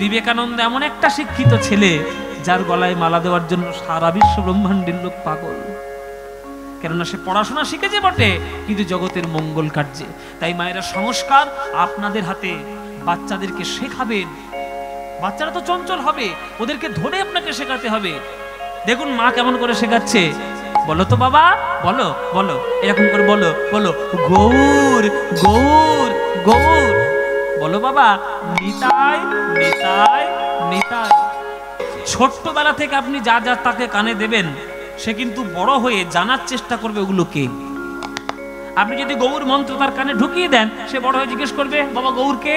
বিবেকানন্দ এমন একটা শিক্ষিত ছেলে যার গলায় মালা দেওয়ার জন্য সারা বিশ্ব ব্রহ্মাণ্ডের লোক পাগল। কেননা সে পড়াশোনা শিখেছে বটে, কিন্তু জগতের মঙ্গল কার্যে। তাই মায়েরা, সংস্কার আপনাদের হাতে। বাচ্চাদেরকে শেখাবেন। বাচ্চারা তো চঞ্চল হবে, ওদেরকে ধরে আপনাকে শেখাতে হবে। দেখুন মা কেমন করে শেখাচ্ছে। বলো তো বাবা, বলো বলো, এরকম করে বলো, বলো গৌর গৌর গৌর, বলো বাবা নিতাই নিতাই নিতাই। ছোট্টবেলা থেকে আপনি যা যা তাকে কানে দেবেন, সে কিন্তু বড় হয়ে জানার চেষ্টা করবে ওগুলো কে। আপনি যদি গৌর মন্ত্র তার কানে ঢুকিয়ে দেন, সে বড় হয়ে জিজ্ঞেস করবে বাবা গৌর কে,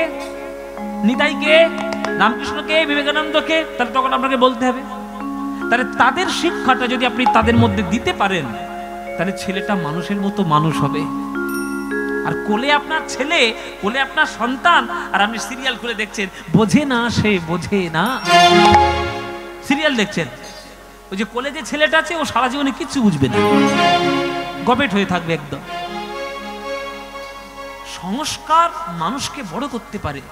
নিতাই কে, রামকৃষ্ণ কে, বিবেকানন্দ কে। তাহলে তখন আপনাকে বলতে হবে। তাহলে তাদের শিক্ষাটা যদি আপনি তাদের মধ্যে দিতে পারেন, তাহলে ছেলেটা মানুষের মতো মানুষ হবে। আর কোলে আপনার ছেলে, কোলে আপনার সন্তান, আর আপনি সিরিয়াল খুলে দেখছেন, বোঝে না সে বোঝে না, সিরিয়াল দেখছেন। ওই যে কোলে যে ছেলেটা আছে, ও সারা জীবনে কিচ্ছু বুঝবে না, গবেট হয়ে থাকবে একদম। সংস্কার মানুষকে বড় করতে পারে।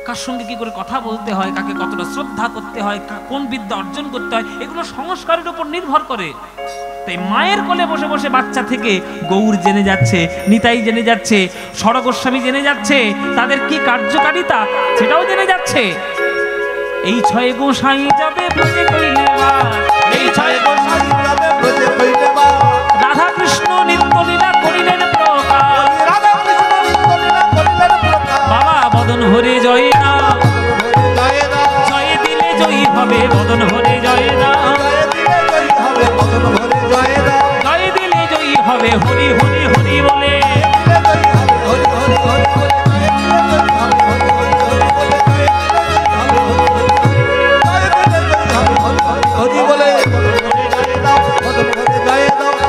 কার সঙ্গে কি করে কথা বলতে হয়, কাকে কতটা শ্রদ্ধা করতে হয়, কোন বিদ্যা অর্জন করতে হয়, এগুলো সংস্কারের উপর নির্ভর করে। তাই মায়ের কোলে বসে বসে বাচ্চা থেকে গৌর জেনে যাচ্ছে, নিতাই জেনে যাচ্ছে, ষড়গোস্বামী জেনে যাচ্ছে, তাদের কি কার্যকারিতা সেটাও জেনে যাচ্ছে। এই ছয় গোসাই যাবে ব্রজে কইলে বাস, এই ছয় গোসাই যাবে ব্রজে কইলে বাস, রাধা কৃষ্ণ নিত্য লীলা করিলেন প্রকাশ, রাধা কৃষ্ণ নিত্য লীলা করিলেন প্রকাশ। বাবা বদন ভরে জয় না, জয় দিলে জয়ী হবে বদন ভরে জয় না, জয় দিলে জয়ী হবে হরি হরি হরি বলে।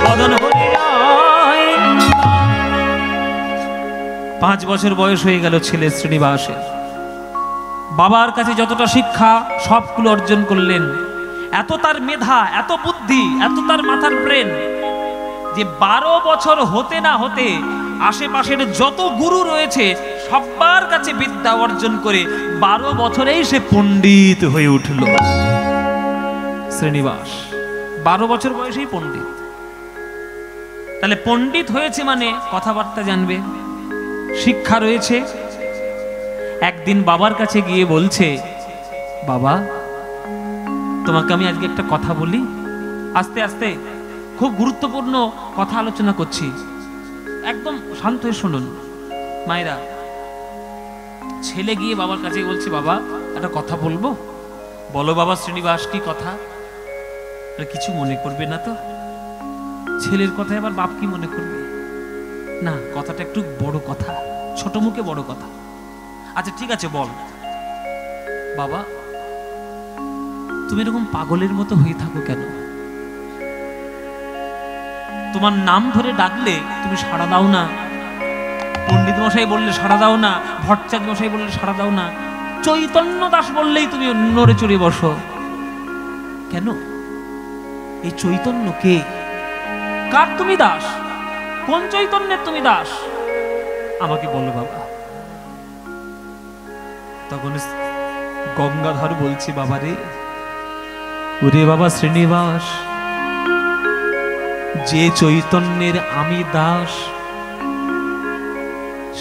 বদন হরি জয়। 5 বছর বয়স হয়ে গেল ছেলে শ্রীনিবাসের। বাবার কাছে যতটা শিক্ষা সবগুলো অর্জন করলেন। এত তার মেধা, এত বুদ্ধি, এত তার মাথার ব্রেন, যে 12 বছর হতে না হতে আশেপাশের যত গুরু রয়েছে সবার কাছে বিদ্যা অর্জন করে 12 বছরেই সে পণ্ডিত হয়ে উঠল। শ্রীনিবাস 12 বছর বয়সেই পণ্ডিত। তাহলে পণ্ডিত হয়েছে মানে কথাবার্তা জানবে, শিক্ষা রয়েছে। একদিন বাবার কাছে গিয়ে বলছে, বাবা তোমাকে আমি আজকে একটা কথা বলি। আস্তে আস্তে খুব গুরুত্বপূর্ণ কথা আলোচনা করছি, একদম শান্ত হয়ে শুনুন। মায়েরা, ছেলে গিয়ে বাবার কাছে বলছে, বাবা একটা কথা বলবো। বলো বাবা শ্রীনিবাস, কি কথা? কিছু মনে করবে না তো? ছেলের কথায় আবার বাপ কি মনে করবে? না, কথাটা একটু বড় কথা, ছোট মুখে বড় কথা। আচ্ছা ঠিক আছে বল। বাবা তুমি এরকম পাগলের মতো হয়ে থাকো কেন? তোমার নাম ধরে ডাকলে তুমি সাড়া দাও না, পণ্ডিত মশাই বললে সাড়া দাও না, ভট্টাচার্য মশাই বললে সাড়া দাও না, চৈতন্য দাস বললেই তুমি নড়ে চড়ে বসো কেন? এই চৈতন্য কে? কার তুমি দাস? কোন চৈতন্যের তুমি দাস? আমাকে বলো বাবা। তখন গঙ্গাধর বলছে, বাবা রে, ওরে বাবা শ্রীনিবাস, যে চৈতন্যের আমি দাস,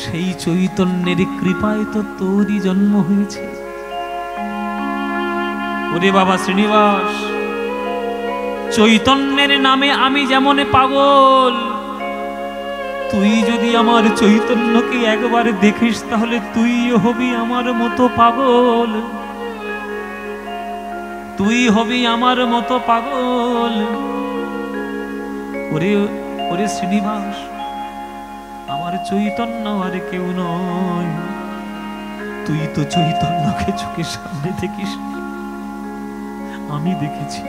সেই চৈতন্যের কৃপায় তো তোরই জন্ম হয়েছে। ওরে বাবা শ্রীনিবাস, চৈতন্যের নামে আমি যেমন পাগল, তুই যদি আমার চৈতন্যকে একবার দেখিস তাহলে তুই হবি আমার মতো পাগল, তুই হবি আমার মতো পাগল। ওরে ওরে শ্রীনিবাস, আমার চৈতন্য আর কেউ নয়, তুই তো চৈতন্যকে চোখের সামনে দেখিস, আমি দেখেছি।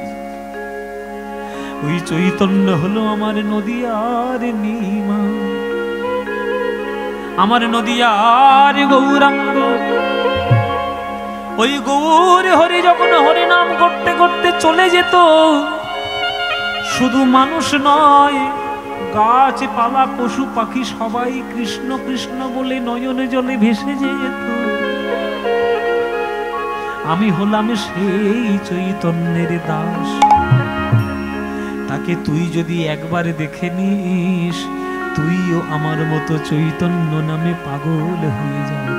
ওই চৈতন্য হলো আমার নদিয়ার নীমা, আমার নদিয়ার গৌরাঙ্গ। ওই গৌর হরি যখন হরি নাম করতে করতে চলে যেত, শুধু মানুষ নয়, গাছপালা পশু পাখি সবাই কৃষ্ণ কৃষ্ণ বলে নয়নে জলে ভেসে যেত। আমি হলাম সেই চৈতন্যের দাস। তাকে তুই যদি একবার দেখে নিস, তুইও আমার মতো চৈতন্য নামে পাগল হয়ে যাবে।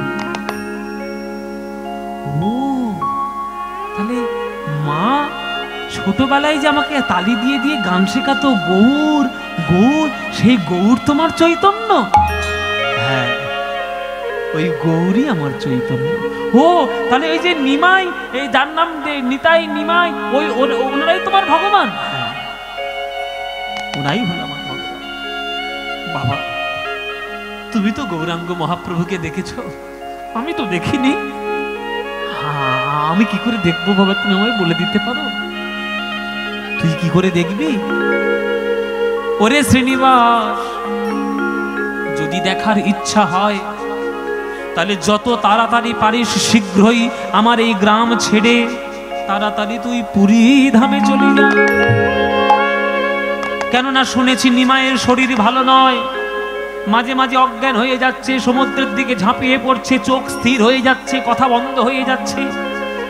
ও তাহলে মা ছোটবেলায় যে আমাকে তালি দিয়ে দিয়ে গান শেখাতো, গৌর গৌর, সেই গৌর তোমার চৈতন্য? হ্যাঁ, ওই গৌরী আমার চৈতন্য। ও তাহলে ওই যে নিমাই, এই যার নাম নিতাই নিমাই, ওই ওনারাই তোমার ভগবান? হ্যাঁ, ওনাই হলো আমার ভগবান। বাবা, তুমি তো গৌরাঙ্গ মহাপ্রভুকে দেখেছো, আমি তো দেখিনি। আমি কি করে দেখবো বাবা, তুমি আমায় বলে দিতে পারো? তুই কি করে দেখবি? ওরে শ্রীনিবাস, যদি দেখার ইচ্ছা হয় তাহলে যত তাড়াতাড়ি পারিস শীঘ্রই আমার এই গ্রাম ছেড়ে তাড়াতাড়ি তুই পুরী ধামে চলে যা। কেননা শুনেছি নিমাইয়ের শরীর ভালো নয়, মাঝে মাঝে অজ্ঞান হয়ে যাচ্ছে, সমুদ্রের দিকে ঝাঁপিয়ে পড়ছে, চোখ স্থির হয়ে যাচ্ছে, কথা বন্ধ হয়ে যাচ্ছে,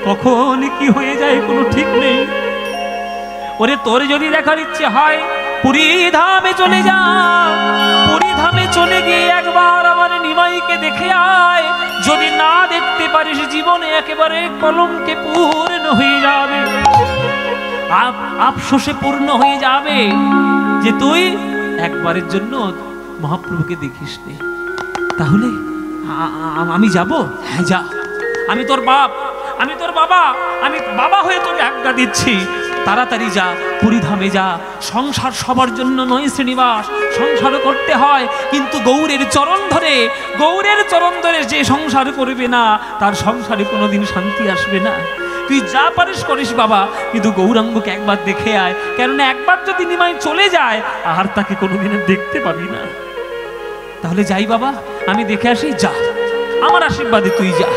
কখন কি হয়ে যায় কোনো ঠিক নেই। ওরে তোর যদি দেখার ইচ্ছে হয় পুরী ধামে চলে যা, পুরী ধামে চলে গিয়ে একবার আমার নিমাইকে দেখে আয়। যদি না দেখতে পারিস জীবনে একেবারে কলঙ্কে পূর্ণ হয়ে যাবে, আফসোসে পূর্ণ হয়ে যাবে যে তুই একবারের জন্য মহাপ্রভুকে দেখিস নি। তাহলে আমি যাব? হ্যাঁ যা, আমি তোর বাপ, আমি তোর বাবা, আমি বাবা হয়ে তোকে আজ্ঞা দিচ্ছি, তাড়াতাড়ি যা, পুরী ধামে যা। সংসার সবার জন্য নয় শ্রীনিবাস, সংসারও করতে হয়, কিন্তু গৌরের চরণ ধরে, গৌরের চরণ ধরে যে সংসার করবে না তার সংসারে কোনোদিন শান্তি আসবে না। তুই যা পারিস করিস বাবা, কিন্তু গৌরাঙ্গকে একবার দেখে আয়, কেননা একবার যদি নিমাই চলে যায় আর তাকে কোনোদিন দেখতে পাবি না। তাহলে যাই বাবা, আমি দেখে আসি। যা, আমার আশীর্বাদে তুই যা।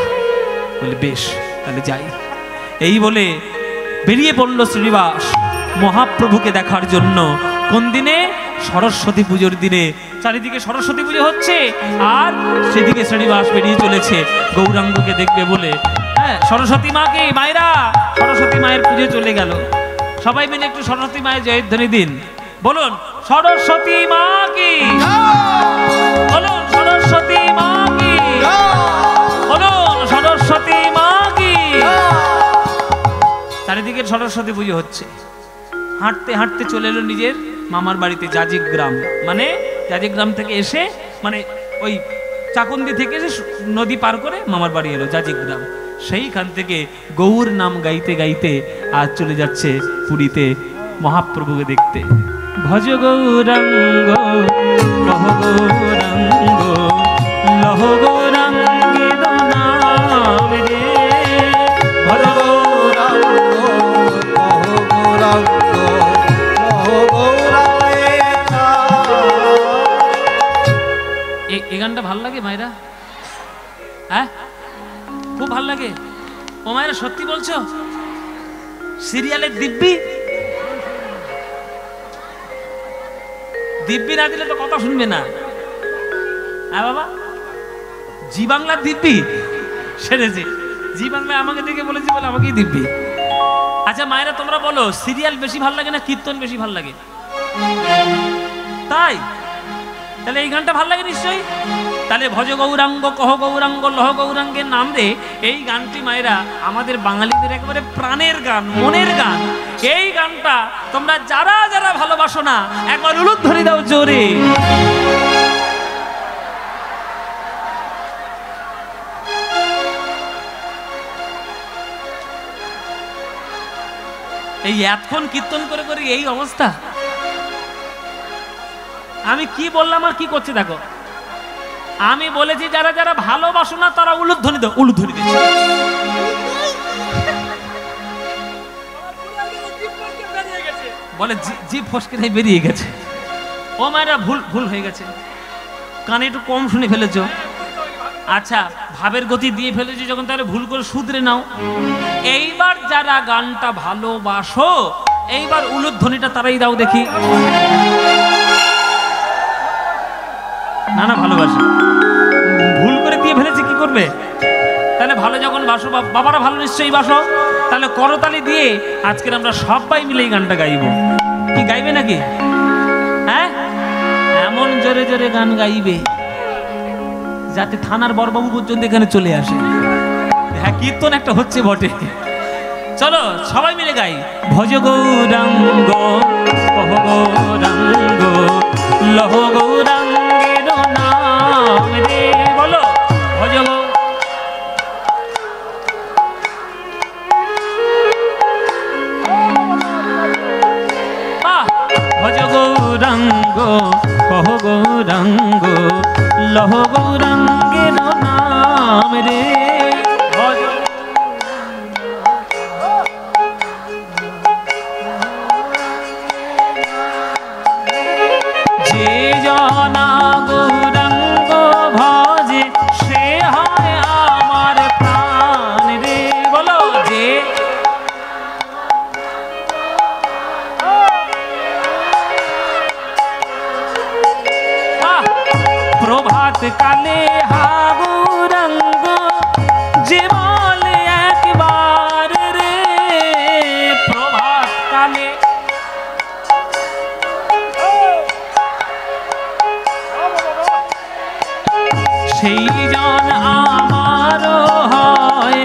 বলে বেশ, তাহলে যাই। এই বলে বেরিয়ে পড়ল শ্রীনিবাস মহাপ্রভুকে দেখার জন্য। কোন দিনে? সরস্বতী পুজোর দিনে। চারিদিকে সরস্বতী পুজো হচ্ছে আর সেদিকে শ্রীনিবাস বেরিয়ে চলেছে গৌরাঙ্গকে দেখবে বলে। হ্যাঁ, সরস্বতী মাকে, মায়েরা সরস্বতী মায়ের পুজো চলে গেল। সবাই মিলে একটু সরস্বতী মায়ের জয়ধ্বনি দিন, বলুন সরস্বতী মা কি, বলুন সরস্বতী মা কি, বলুন সরস্বতী মা কি। চারিদিকে সরস্বতী পুজো হচ্ছে। হাঁটতে হাঁটতে চলে এলো নিজের মামার বাড়িতে, জাজিক গ্রাম। মানে জাজিক গ্রাম থেকে এসে, মানে ওই চাকুন্দি থেকে এসে নদী পার করে মামার বাড়ি এলো জাজিক গ্রাম। সেইখান থেকে গৌর নাম গাইতে গাইতে আজ চলে যাচ্ছে পুরীতে মহাপ্রভুকে দেখতে। ভজ গৌরাঙ্গ কহ গৌরাঙ্গ লহ গৌরাঙ্গে নাম রে, ভজ গৌরাঙ্গ কহ গৌরাঙ্গ লহ গৌরাঙ্গে নাম। এই গানটা ভাল লাগে মায়েরা? হ্যাঁ, খুব ভাল লাগে। ও মায়েরা, সত্যি বলছো? সিরিয়ালের দিব্যি, দিব্যি না দিলে তো কথা শুনবে না। হ্যাঁ বাবা, জি বাংলার দিব্যি সেরেছে। জি বাংলা আমাকে দেখে বলেছি বলে আমাকেই দিব্যি। আচ্ছা মায়েরা, তোমরা বলো, সিরিয়াল বেশি ভাল লাগে না কীর্তন বেশি ভাল লাগে? তাই? তাহলে এই গানটা ভাল লাগে নিশ্চয়ই। তাহলে ভজ গৌরাঙ্গ কহ গৌরাঙ্গ লহ গৌরাঙ্গের নাম রে, এই গানটি মায়েরা আমাদের বাঙালিদের একেবারে প্রাণের গান, মনের গান। এই গানটা তোমরা যারা যারা ভালোবাসো না একবার উলুধ্বনি দাও জোরে। এই এতক্ষণ কীর্তন করে করে এই অবস্থা। আমি কি বললাম আর কি করছে দেখো। আমি বলেছি যারা যারা ভালোবাসো না তারা উলুধ্বনি দাও, উলুধ্বনি দিচ্ছে। বলে জিভ ফসকে বেরিয়ে গেছে। ও মায়েরা, ভুল ভুল হয়ে গেছে, কানে একটু কম শুনে ফেলেছো। আচ্ছা, ভাবের গতি দিয়ে ফেলেছো যখন, তাহলে ভুল করে শুধরে নাও। এইবার যারা গানটা ভালোবাসো এইবার উলুধ্বনিটা তারাই দাও দেখি। না না, ভালোবাসি। ভুল করে দিয়ে ফেলেছি, কি করবে? তাহলে ভালো যখন বাসো, বাবারা ভালো নিশ্চয়ই বাসো, তাহলে করতালি দিয়ে আজকের আমরা সবাই মিলে এই গানটা গাইব। কি গাইবে নাকি? হ্যাঁ, এমন জোরে জোরে গান গাইবে যাতে থানার বড়বাবু পর্যন্ত এখানে চলে আসে। হ্যাঁ, কীর্তন একটা হচ্ছে বটে। চলো সবাই মিলে গাই। ভজ গৌরাঙ্গ কহ গৌরাঙ্গ লহ গৌরাঙ্গের নাম রে। বলো ভজ ভজ গৌরাঙ্গ কহ গৌরাঙ্গ লহ গৌরাঙ্গের নাম রে। যে জনা গৌরাঙ্গ ভজে সে হয় আমার প্রাণ রে। বলো যে প্রভাত কালে হা গৌরাঙ্গ যে বলে একবার রে। প্রভাত কালে সেই জন আমার হয়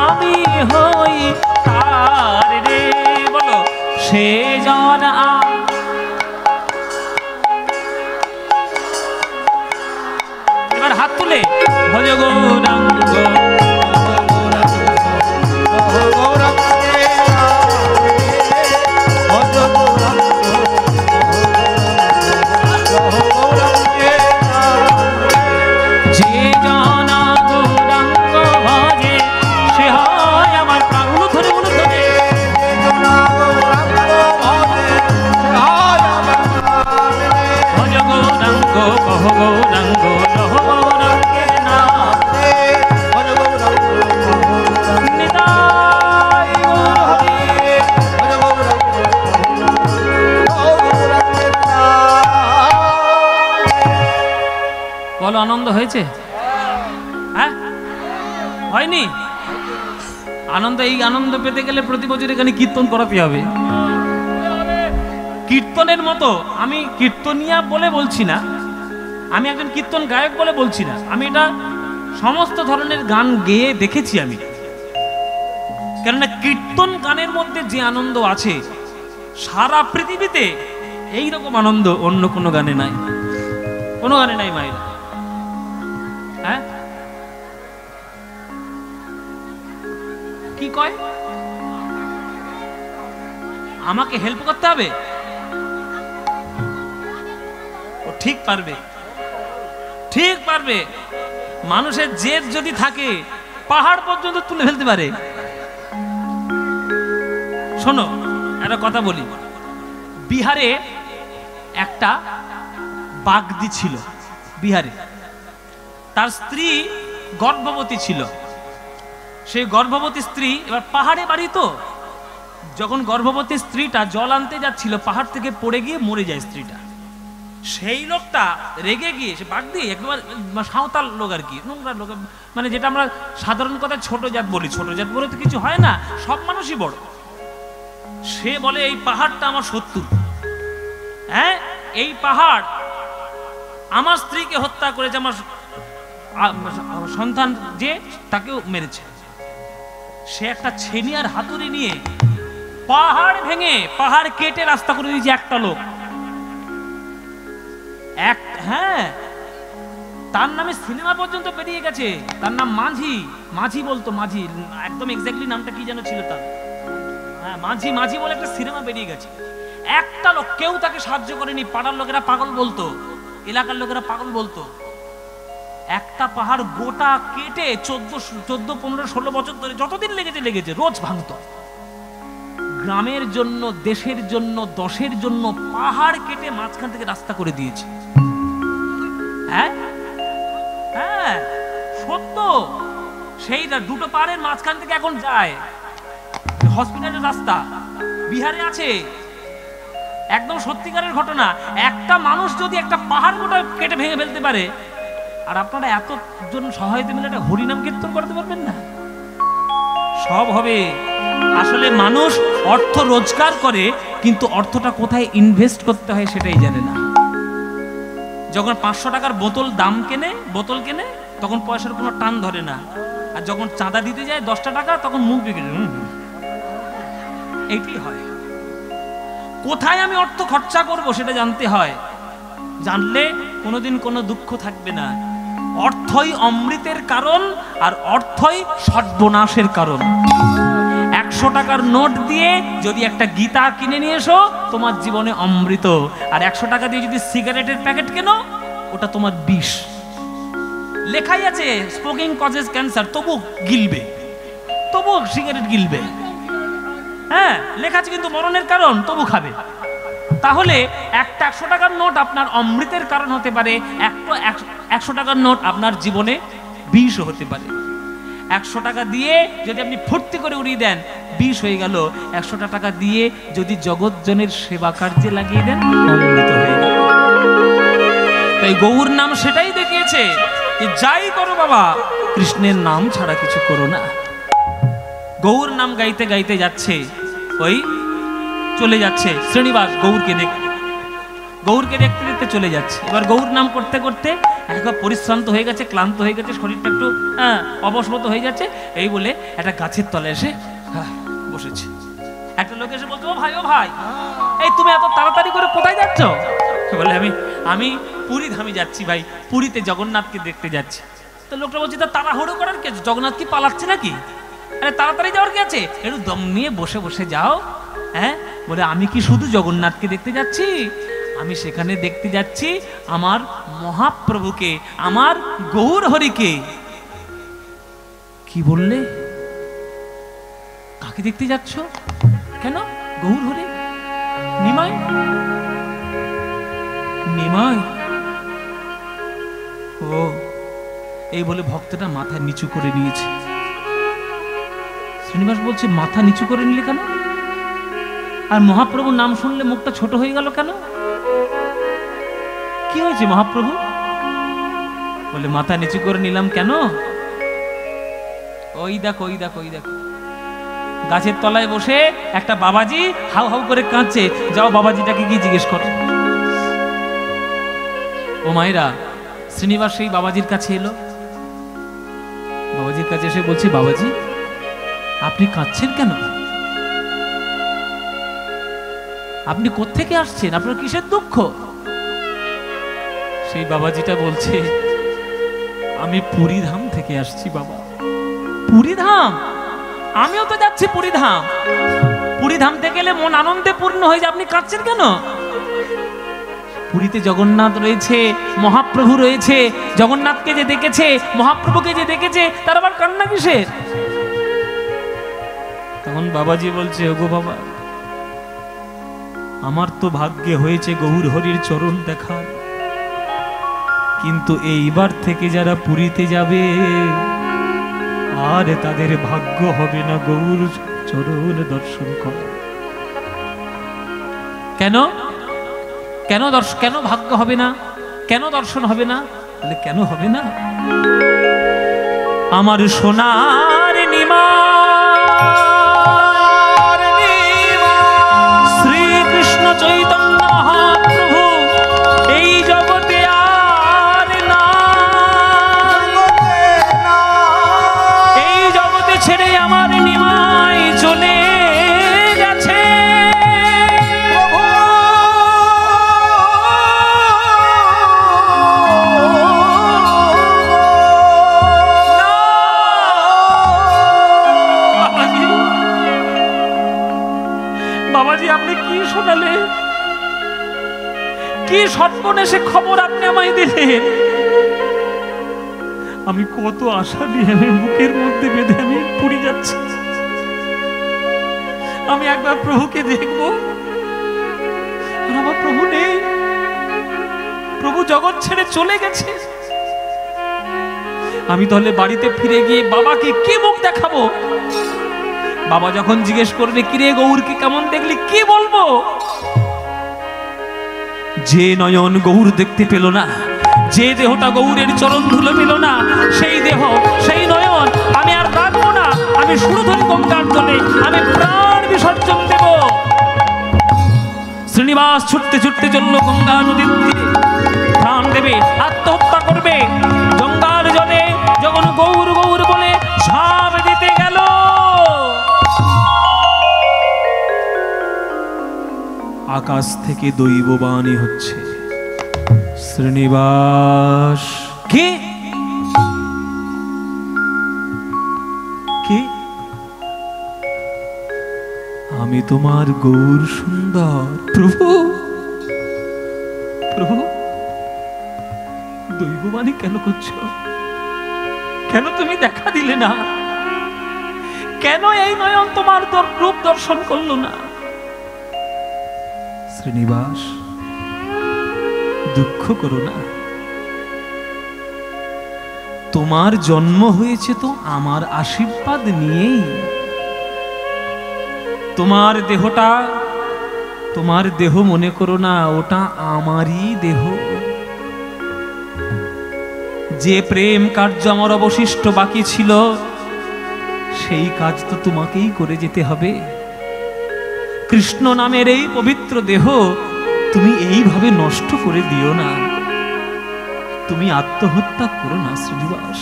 আমি হই তার রে। বলো সে জন এবার হাত তুলে ভজ গৌরাঙ্গ আনন্দ হয়েছে? হ্যাঁ, হয়নি? আনন্দ, এই আনন্দ পেতে গেলে প্রতি বছর এখানে কীর্তন করাতে হবে। কীর্তনের মতো, আমি কীর্তনিয়া বলে বলছি না, আমি একজন কীর্তন গায়ক বলে বলছি না, আমি এটা সমস্ত ধরনের গান গেয়ে দেখেছি আমি। কেননা কীর্তন গানের মধ্যে যে আনন্দ আছে সারা পৃথিবীতে এইরকম আনন্দ অন্য কোনো গানে নাই, কোনো গানে নাই মায়েরা। হ্যাঁ, কি কয়? আমাকে হেল্প করতে হবে? ও ঠিক পারবে, ঠিক পারবে। মানুষের জেদ যদি থাকে পাহাড় পর্যন্ত তুলে ফেলতে পারে। শোনো একটা কথা বলি, বিহারে একটা বাগদি ছিল, বিহারে তার স্ত্রী গর্ভবতী ছিল। সেই গর্ভবতী স্ত্রী, এবার পাহাড়ে বাড়ি তো, যখন গর্ভবতী স্ত্রীটা জল আনতে যাচ্ছিল পাহাড় থেকে পড়ে গিয়ে মরে যায় স্ত্রীটা। সেই লোকটা রেগে গিয়ে, সে বাগদি একেবারে সাঁওতাল লোক আর কি, নোংরা লোক, মানে যেটা আমরা সাধারণ কথা ছোট জাত বলি, ছোট জাত বলে তো কিছু হয় না, সব মানুষই বড়। সে বলে এই পাহাড়টা আমার শত্রু, হ্যাঁ এই পাহাড় আমার স্ত্রীকে হত্যা করেছে, আমার সন্তান যে তাকেও মেরেছে। সে একটা ছেনি আর হাতুড়ি নিয়ে পাহাড় ভেঙে পাহাড় কেটে রাস্তা করে দিয়েছে একটা লোক। হ্যাঁ, তার নামে সিনেমা পর্যন্ত বেরিয়ে গেছে, তার নাম মাঝি, মাঝি বলতো, মাঝি, একদম এক্স্যাক্টলি নামটা কি যেন ছিল তার, হ্যাঁ মাঝি, মাঝি বলে একটা সিনেমা বেরিয়ে গেছে। একটা লোক, কেউ তাকে সাহায্য করেনি, পাড়ার লোকেরা পাগল বলতো, এলাকার লোকেরা পাগল বলতো। একটা পাহাড় গোটা কেটে 14, 15, 16 বছর ধরে যতদিন লেগেছে রোজ ভাঙতো। গ্রামের জন্য, দেশের জন্য, দশের জন্য পাহাড় কেটে মাঝখান থেকে রাস্তা করে দিয়েছে। হ্যাঁ হ্যাঁ সত্য, সেইটা দুটো পাহাড়ের মাঝখান থেকে এখন যায় হসপিটালের রাস্তা, বিহারে আছে। একদম সত্যিকারের ঘটনা। একটা মানুষ যদি একটা পাহাড় গোটা কেটে ভেঙে ফেলতে পারে, আর আপনারা এতজন সহায়তা মিলে একটা হরিনাম কীর্তন করতে পারবেন না? সব হবে। আসলে মানুষ অর্থ রোজগার করে, কিন্তু অর্থটা কোথায় ইনভেস্ট করতে হয় সেটাই জানে না। যখন 500 টাকার বোতল কেনে তখন পয়সার কোনো টান ধরে না, আর যখন চাঁদা দিতে যায় 10 টাকা তখন মুখ বিগড়ে। এইটাই হয়। কোথায় আমি অর্থ খরচা করব সেটা জানতে হয়। জানলে কোনোদিন কোনো দুঃখ থাকবে না। অর্থই অমৃতের কারণ, আর অর্থই সর্বনাশের কারণ। 100 টাকার নোট দিয়ে যদি একটা গীতা কিনে নিয়ে এসো, তোমার জীবনে অমৃত। আর 100 টাকা দিয়ে যদি সিগারেটের প্যাকেট কেনো, ওটা তোমার বিষ। লেখাই আছে স্মোকিং কজেস ক্যান্সার, তবু গিলবে, তবু সিগারেট গিলবে। হ্যাঁ, লেখা আছে কিন্তু মরণের কারণ, তবু খাবে। তাহলে একটা 100 টাকার নোট আপনার অমৃতের কারণ হতে পারে, 100 টাকার নোট আপনার জীবনে বিষ হতে পারে। 100 টাকা দিয়ে যদি আপনি ফুর্তি করে উড়িয়ে দেন, বিষ হয়ে গেল। 100 টাকা দিয়ে যদি জগৎজনের সেবা কার্যে লাগিয়ে দেন, অমৃত হয়ে গেল। তাই গৌর নাম সেটাই দেখিয়েছে যে যাই করো বাবা, কৃষ্ণের নাম ছাড়া কিছু করো না। গৌর নাম গাইতে গাইতে যাচ্ছে, ওই চলে যাচ্ছে শ্রীনিবাস গৌরকে দেখতে দেখতে চলে যাচ্ছে। এবার গৌর নাম করতে করতে একবার পরিশ্রান্ত হয়ে গেছে, ক্লান্ত হয়ে গেছে, শরীরটা একটু অবসমত হয়ে যাচ্ছে। এই বলে একটা গাছের তলে এসে বসেছে। একটা লোক এসে বলতো, ও ভাই, এই তুমি এত তাড়াতাড়ি করে কোথায় যাচ্ছ? বলে আমি পুরী ধামে যাচ্ছি ভাই, পুরীতে জগন্নাথকে দেখতে যাচ্ছি। তো লোকটা বলছে, তা তাড়াহুড়ো করার কি আছে? জগন্নাথ কি পালাচ্ছে নাকি? আরে তাড়াতাড়ি যাওয়ার কি আছে? একটু দম নিয়ে বসে বসে যাও। হ্যাঁ, বলে আমি কি শুধু জগন্নাথকে দেখতে যাচ্ছি? আমি সেখানে দেখতে যাচ্ছি আমার মহাপ্রভুকে, আমার গৌর হরিকে। কি বললে? কাকে দেখতে যাচ্ছ? কেন? গৌর হরি? নিমাই? ও, এই বলে ভক্তটা মাথা নিচু করে নিয়েছে। শ্রীনিবাস বলছে, মাথা নিচু করে নিলে কেন? আর মহাপ্রভুর নাম শুনলে মুখটা ছোট হয়ে গেল কেন? কি হয়েছে মহাপ্রভু? বলে, মাথা নিচু করে নিলাম কেন? ওই দেখো গাছের তলায় বসে একটা বাবাজি হাউ হাউ করে কাঁদছে। যাও বাবাজিটাকে গিয়ে জিজ্ঞেস করো। ও মায়েরা, শ্রীনিবাস সেই বাবাজির কাছে এলো। বাবাজির কাছে এসে বলছে, বাবাজি আপনি কাঁদছেন কেন? আপনি কোত্থেকে আসছেন? আপনার কিসের দুঃখ? সেই বাবাজিটা বলছে, আমি পুরীধাম থেকে আসছি বাবা। পুরীধাম? আমিও তো যাচ্ছি পুরীধাম। পুরীধাম থেকে গেলে মন আনন্দে পূর্ণ হয়ে যায়, আপনি কাঁদছেন কেন? পুরীতে জগন্নাথ রয়েছে, মহাপ্রভু রয়েছে। জগন্নাথকে যে দেখেছে, মহাপ্রভুকে যে দেখেছে, তার আবার কান্না কিসের? তখন বাবাজি বলছে, ওগো বাবা, আমার তো ভাগ্যে হয়েছে গৌর হরির চরণ দেখার, কিন্তু এইবার থেকে যারা পুরীতে যাবে আর তাদের ভাগ্য হবে না গৌর চরণ দর্শন করা। কেন? কেন ভাগ্য হবে না? কেন দর্শন হবে না? বলে, কেন হবে না? আমার সোনার নিমা শ্রীকৃষ্ণ চৈতন্য মহাপ্রভু এই জগতে আর না। এই জগতে ছেড়ে আমার নিমাই চলে গেছে। বাবাজি, আপনি কি শোনালে? কি সর্বনেশে খবর আপনি আমায় দিলেন? আমি কত আশা নিয়ে আমি বুকের মধ্যে বেঁধে আমি পুরী যাচ্ছি। আমি একবার প্রভুকে দেখবো, আমার প্রভু নেই। প্রভু জগৎ ছেড়ে চলে গেছে। আমি তাহলে বাড়িতে ফিরে গিয়ে বাবাকে কি মুখ দেখাবো? বাবা যখন জিজ্ঞেস করবে, কিরে গৌরকে কেমন দেখলি, কি বলবো? যে নয়ন গৌর দেখতে পেল না, যে দেহটা গৌরের চরণ ধুলো পেল না, সেই দেহ সেই নয়ন আমি আর রাখবো না, আমি সুরধরি গঙ্গার জলে আমি প্রাণ বিসর্জন দেব। শ্রীনিবাস ছুটতে ছুটতে চলল গঙ্গা নদীর তীরে, প্রাণ দেবে, আত্মহত্যা করবে। গঙ্গার জলে যখন গৌর গৌর বলে ঝাঁপ দিতে গেল, আকাশ থেকে দৈববাণী হচ্ছে, শ্রীনিবাস। কে কে? আমি তোমার গৌর সুন্দর। প্রভু প্রভু, দৈববাণী কেন করছো? কেন তুমি দেখা দিলে না? কেন এই নয়ন তোমার রূপ দর্শন করলো না? শ্রীনিবাস, দুঃখ করো না। তোমার জন্ম হয়েছে তো আমার আশীর্বাদ নিয়েই। তোমার দেহটা, তোমার দেহ মনে করো না, ওটা আমারই দেহ। যে প্রেম কার্য আমার অবশিষ্ট বাকি ছিল, সেই কাজ তো তোমাকেই করে যেতে হবে। কৃষ্ণ নামের এই পবিত্র দেহ তুমি এইভাবে নষ্ট করে দিও না। তুমি আত্মহত্যা করো না শ্রীনিবাস।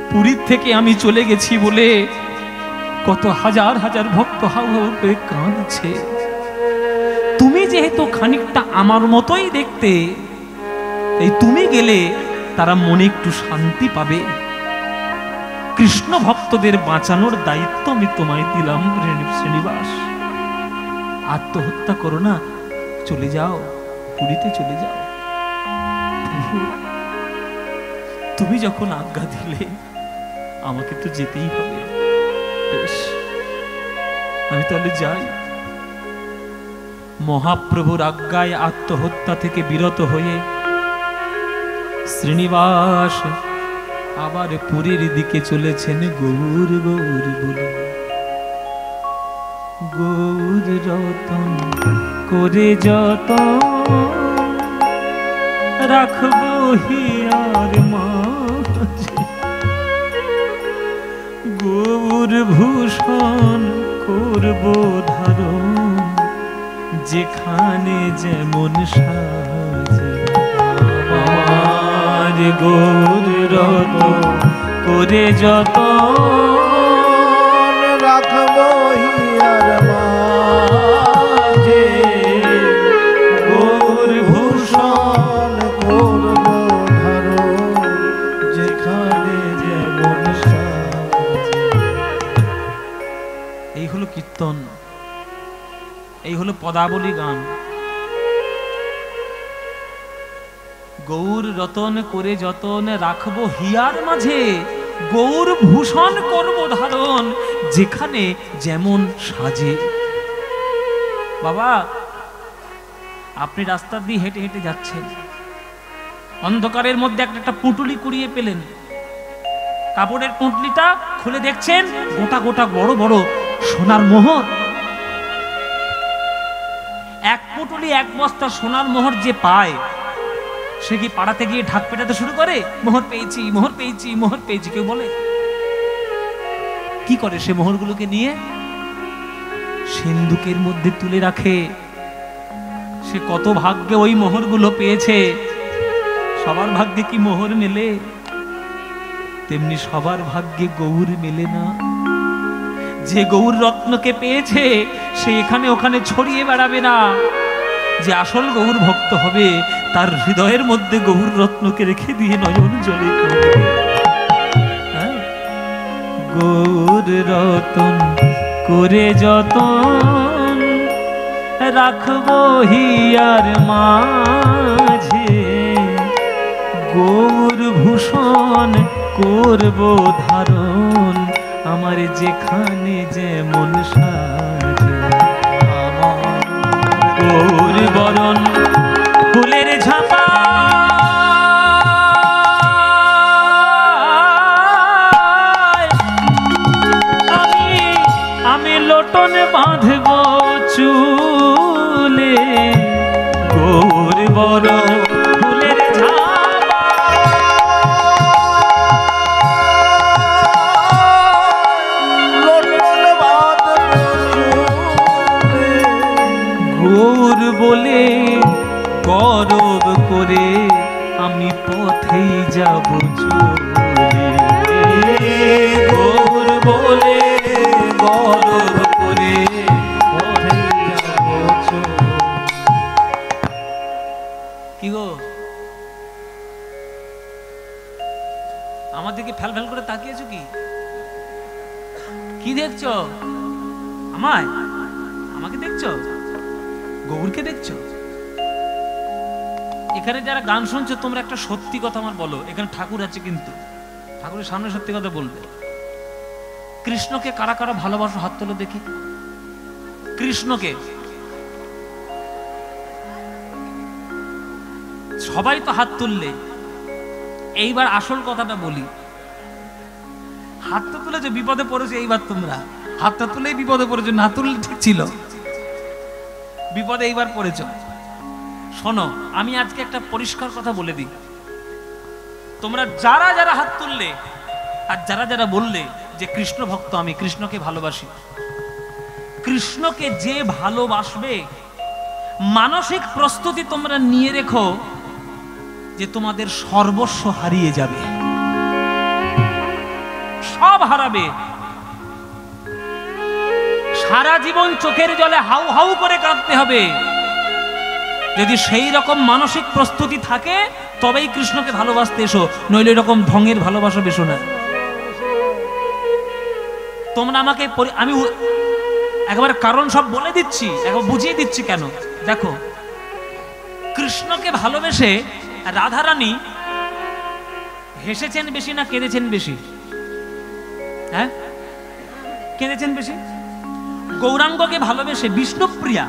পুরীর থেকে আমি চলে গেছি বলে কত হাজার হাজার ভক্ত হাউহাউ করে কাঁদছে। তুমি যেহেতু খানিকটা আমার মতোই দেখতে, এই তুমি গেলে তারা মনে একটু শান্তি পাবে। কৃষ্ণ ভক্তদের বাঁচানোর দায়িত্ব আমি তোমায় দিলাম শ্রীনিবাস। আত্মহত্যা করো না, চলে যাও, পুরীতে চলে যাও। তুমি যখন আজ্ঞা দিলে আমাকে তো যেতেই হবে। বেশ, আমি তাহলে যাই। মহাপ্রভুর আজ্ঞায় আত্মহত্যা থেকে বিরত হয়ে শ্রীনিবাস আবার পুরীর দিকে চলেছেন গৌর গৌর বলে। গৌর রতন করে যতন রাখবো হিয়ার মাঝে, গৌর ভূষণ করবো ধারণ যেখানে যেমন সাজে। আমার গৌর রতন করে যতন রাখবো হিয়ার মাঝে, গৌর ভূষণ করবো ধারণ যেখানে যেমন সাজে। এই হলো কীর্তন, এই হলো পদাবলী গান। গৌর রতন করে যতন রাখবো হিয়ার মাঝে, গৌর ভূষণ করব ধারণ যেখানে যেমন সাজে। বাবা, আপনি রাস্তা দিয়ে হেঁটে হেঁটে যাচ্ছেন, অন্ধকারের মধ্যে একটা পুঁটুলি কুড়িয়ে পেলেন। কাপড়ের পুঁটলিটা খুলে দেখছেন গোটা গোটা বড় বড় সোনার মোহর। এক পুঁটুলি এক বস্তা সোনার মোহর যে পায়, সে কি পাড়াতে গিয়ে ঢাক পেটাতে শুরু করে, মোহর পেয়েছি মোহর পেয়েছি মোহর পেয়েছি? কেউ বলে? কি করে? সে মোহরগুলোকে নিয়ে সিন্ধুকের মধ্যে তুলে রাখে। সে কত ভাগ্যে ওই মোহরগুলো পেয়েছে। সবার ভাগ্যে কি মোহর মেলে? তেমনি সবার ভাগ্যে গৌর মেলে না। যে গৌর রত্নকে পেয়েছে সে এখানে ওখানে ছড়িয়ে বেড়াবে না। যে আসল গৌর ভক্ত হবে তার হৃদয়ের মধ্যে গৌর রত্নকে রেখে দিয়ে নয়ন জলে কাঁদবে। গৌর রতন করে যতন রাখবো হিয়ার মাঝে, গৌর ভূষণ করবো ধারণ আমার যেখানে যেমন সাজে। আমার গৌর বরণ ফুলের ঝাপা, আমি লোটন বাঁধব চুলে, গৌর বরণ ফুলের করে আমি পথেই যাব চলে, গৌর বলে গর্ব করে পথেই যাব চলে। কি গো আমার দিকে ফেল ফেল করে তাকিয়েছো কি? কি দেখছো? আমায়? আমাকে দেখছো? গৌরকে দেখছো? এখানে যারা গান শুনছো তোমরা একটা সত্যি কথা আমার বলো, এখানে ঠাকুর আছে কিন্তু ঠাকুরের সামনে সত্যি কথা বলবে। কৃষ্ণকে কারা কারা ভালোবাসো হাত তোলো দেখি। কৃষ্ণকে সবাই তো হাত তুললে, এইবার আসল কথাটা বলি। হাত তো তুলেছো, বিপদে পড়েছো এইবার তোমরা। হাতটা তুলেই বিপদে পড়েছো, না তুললে ঠিক ছিল। বিপদে এইবার পড়েছো। শোনো, আমি আজকে একটা পরিষ্কার কথা বলে দিই। তোমরা যারা যারা হাত তুললে আর যারা যারা বললে যে কৃষ্ণ ভক্ত আমি, কৃষ্ণকে ভালোবাসি, কৃষ্ণকে যে ভালোবাসবে মানসিক প্রস্তুতি তোমরা নিয়ে রেখো যে তোমাদের সর্বস্ব হারিয়ে যাবে, সব হারাবে। সারা জীবন চোখের জলে হাউ হাউ করে কাঁদতে হবে। যদি সেই রকম মানসিক প্রস্তুতি থাকে তবেই কৃষ্ণকে ভালোবাসতে এসো, নইলে এরকম ঢঙের ভালোবাসা বেশো না। তোমরা আমাকে আমি একবার কারণ সব বলে দিচ্ছি, একবার বুঝিয়ে দিচ্ছি কেন। দেখো, কৃষ্ণকে ভালোবেসে রাধারানী হেসেছেন বেশি না কেঁদেছেন বেশি? হ্যাঁ, কেঁদেছেন বেশি। গৌরাঙ্গকে ভালোবেসে বিষ্ণুপ্রিয়া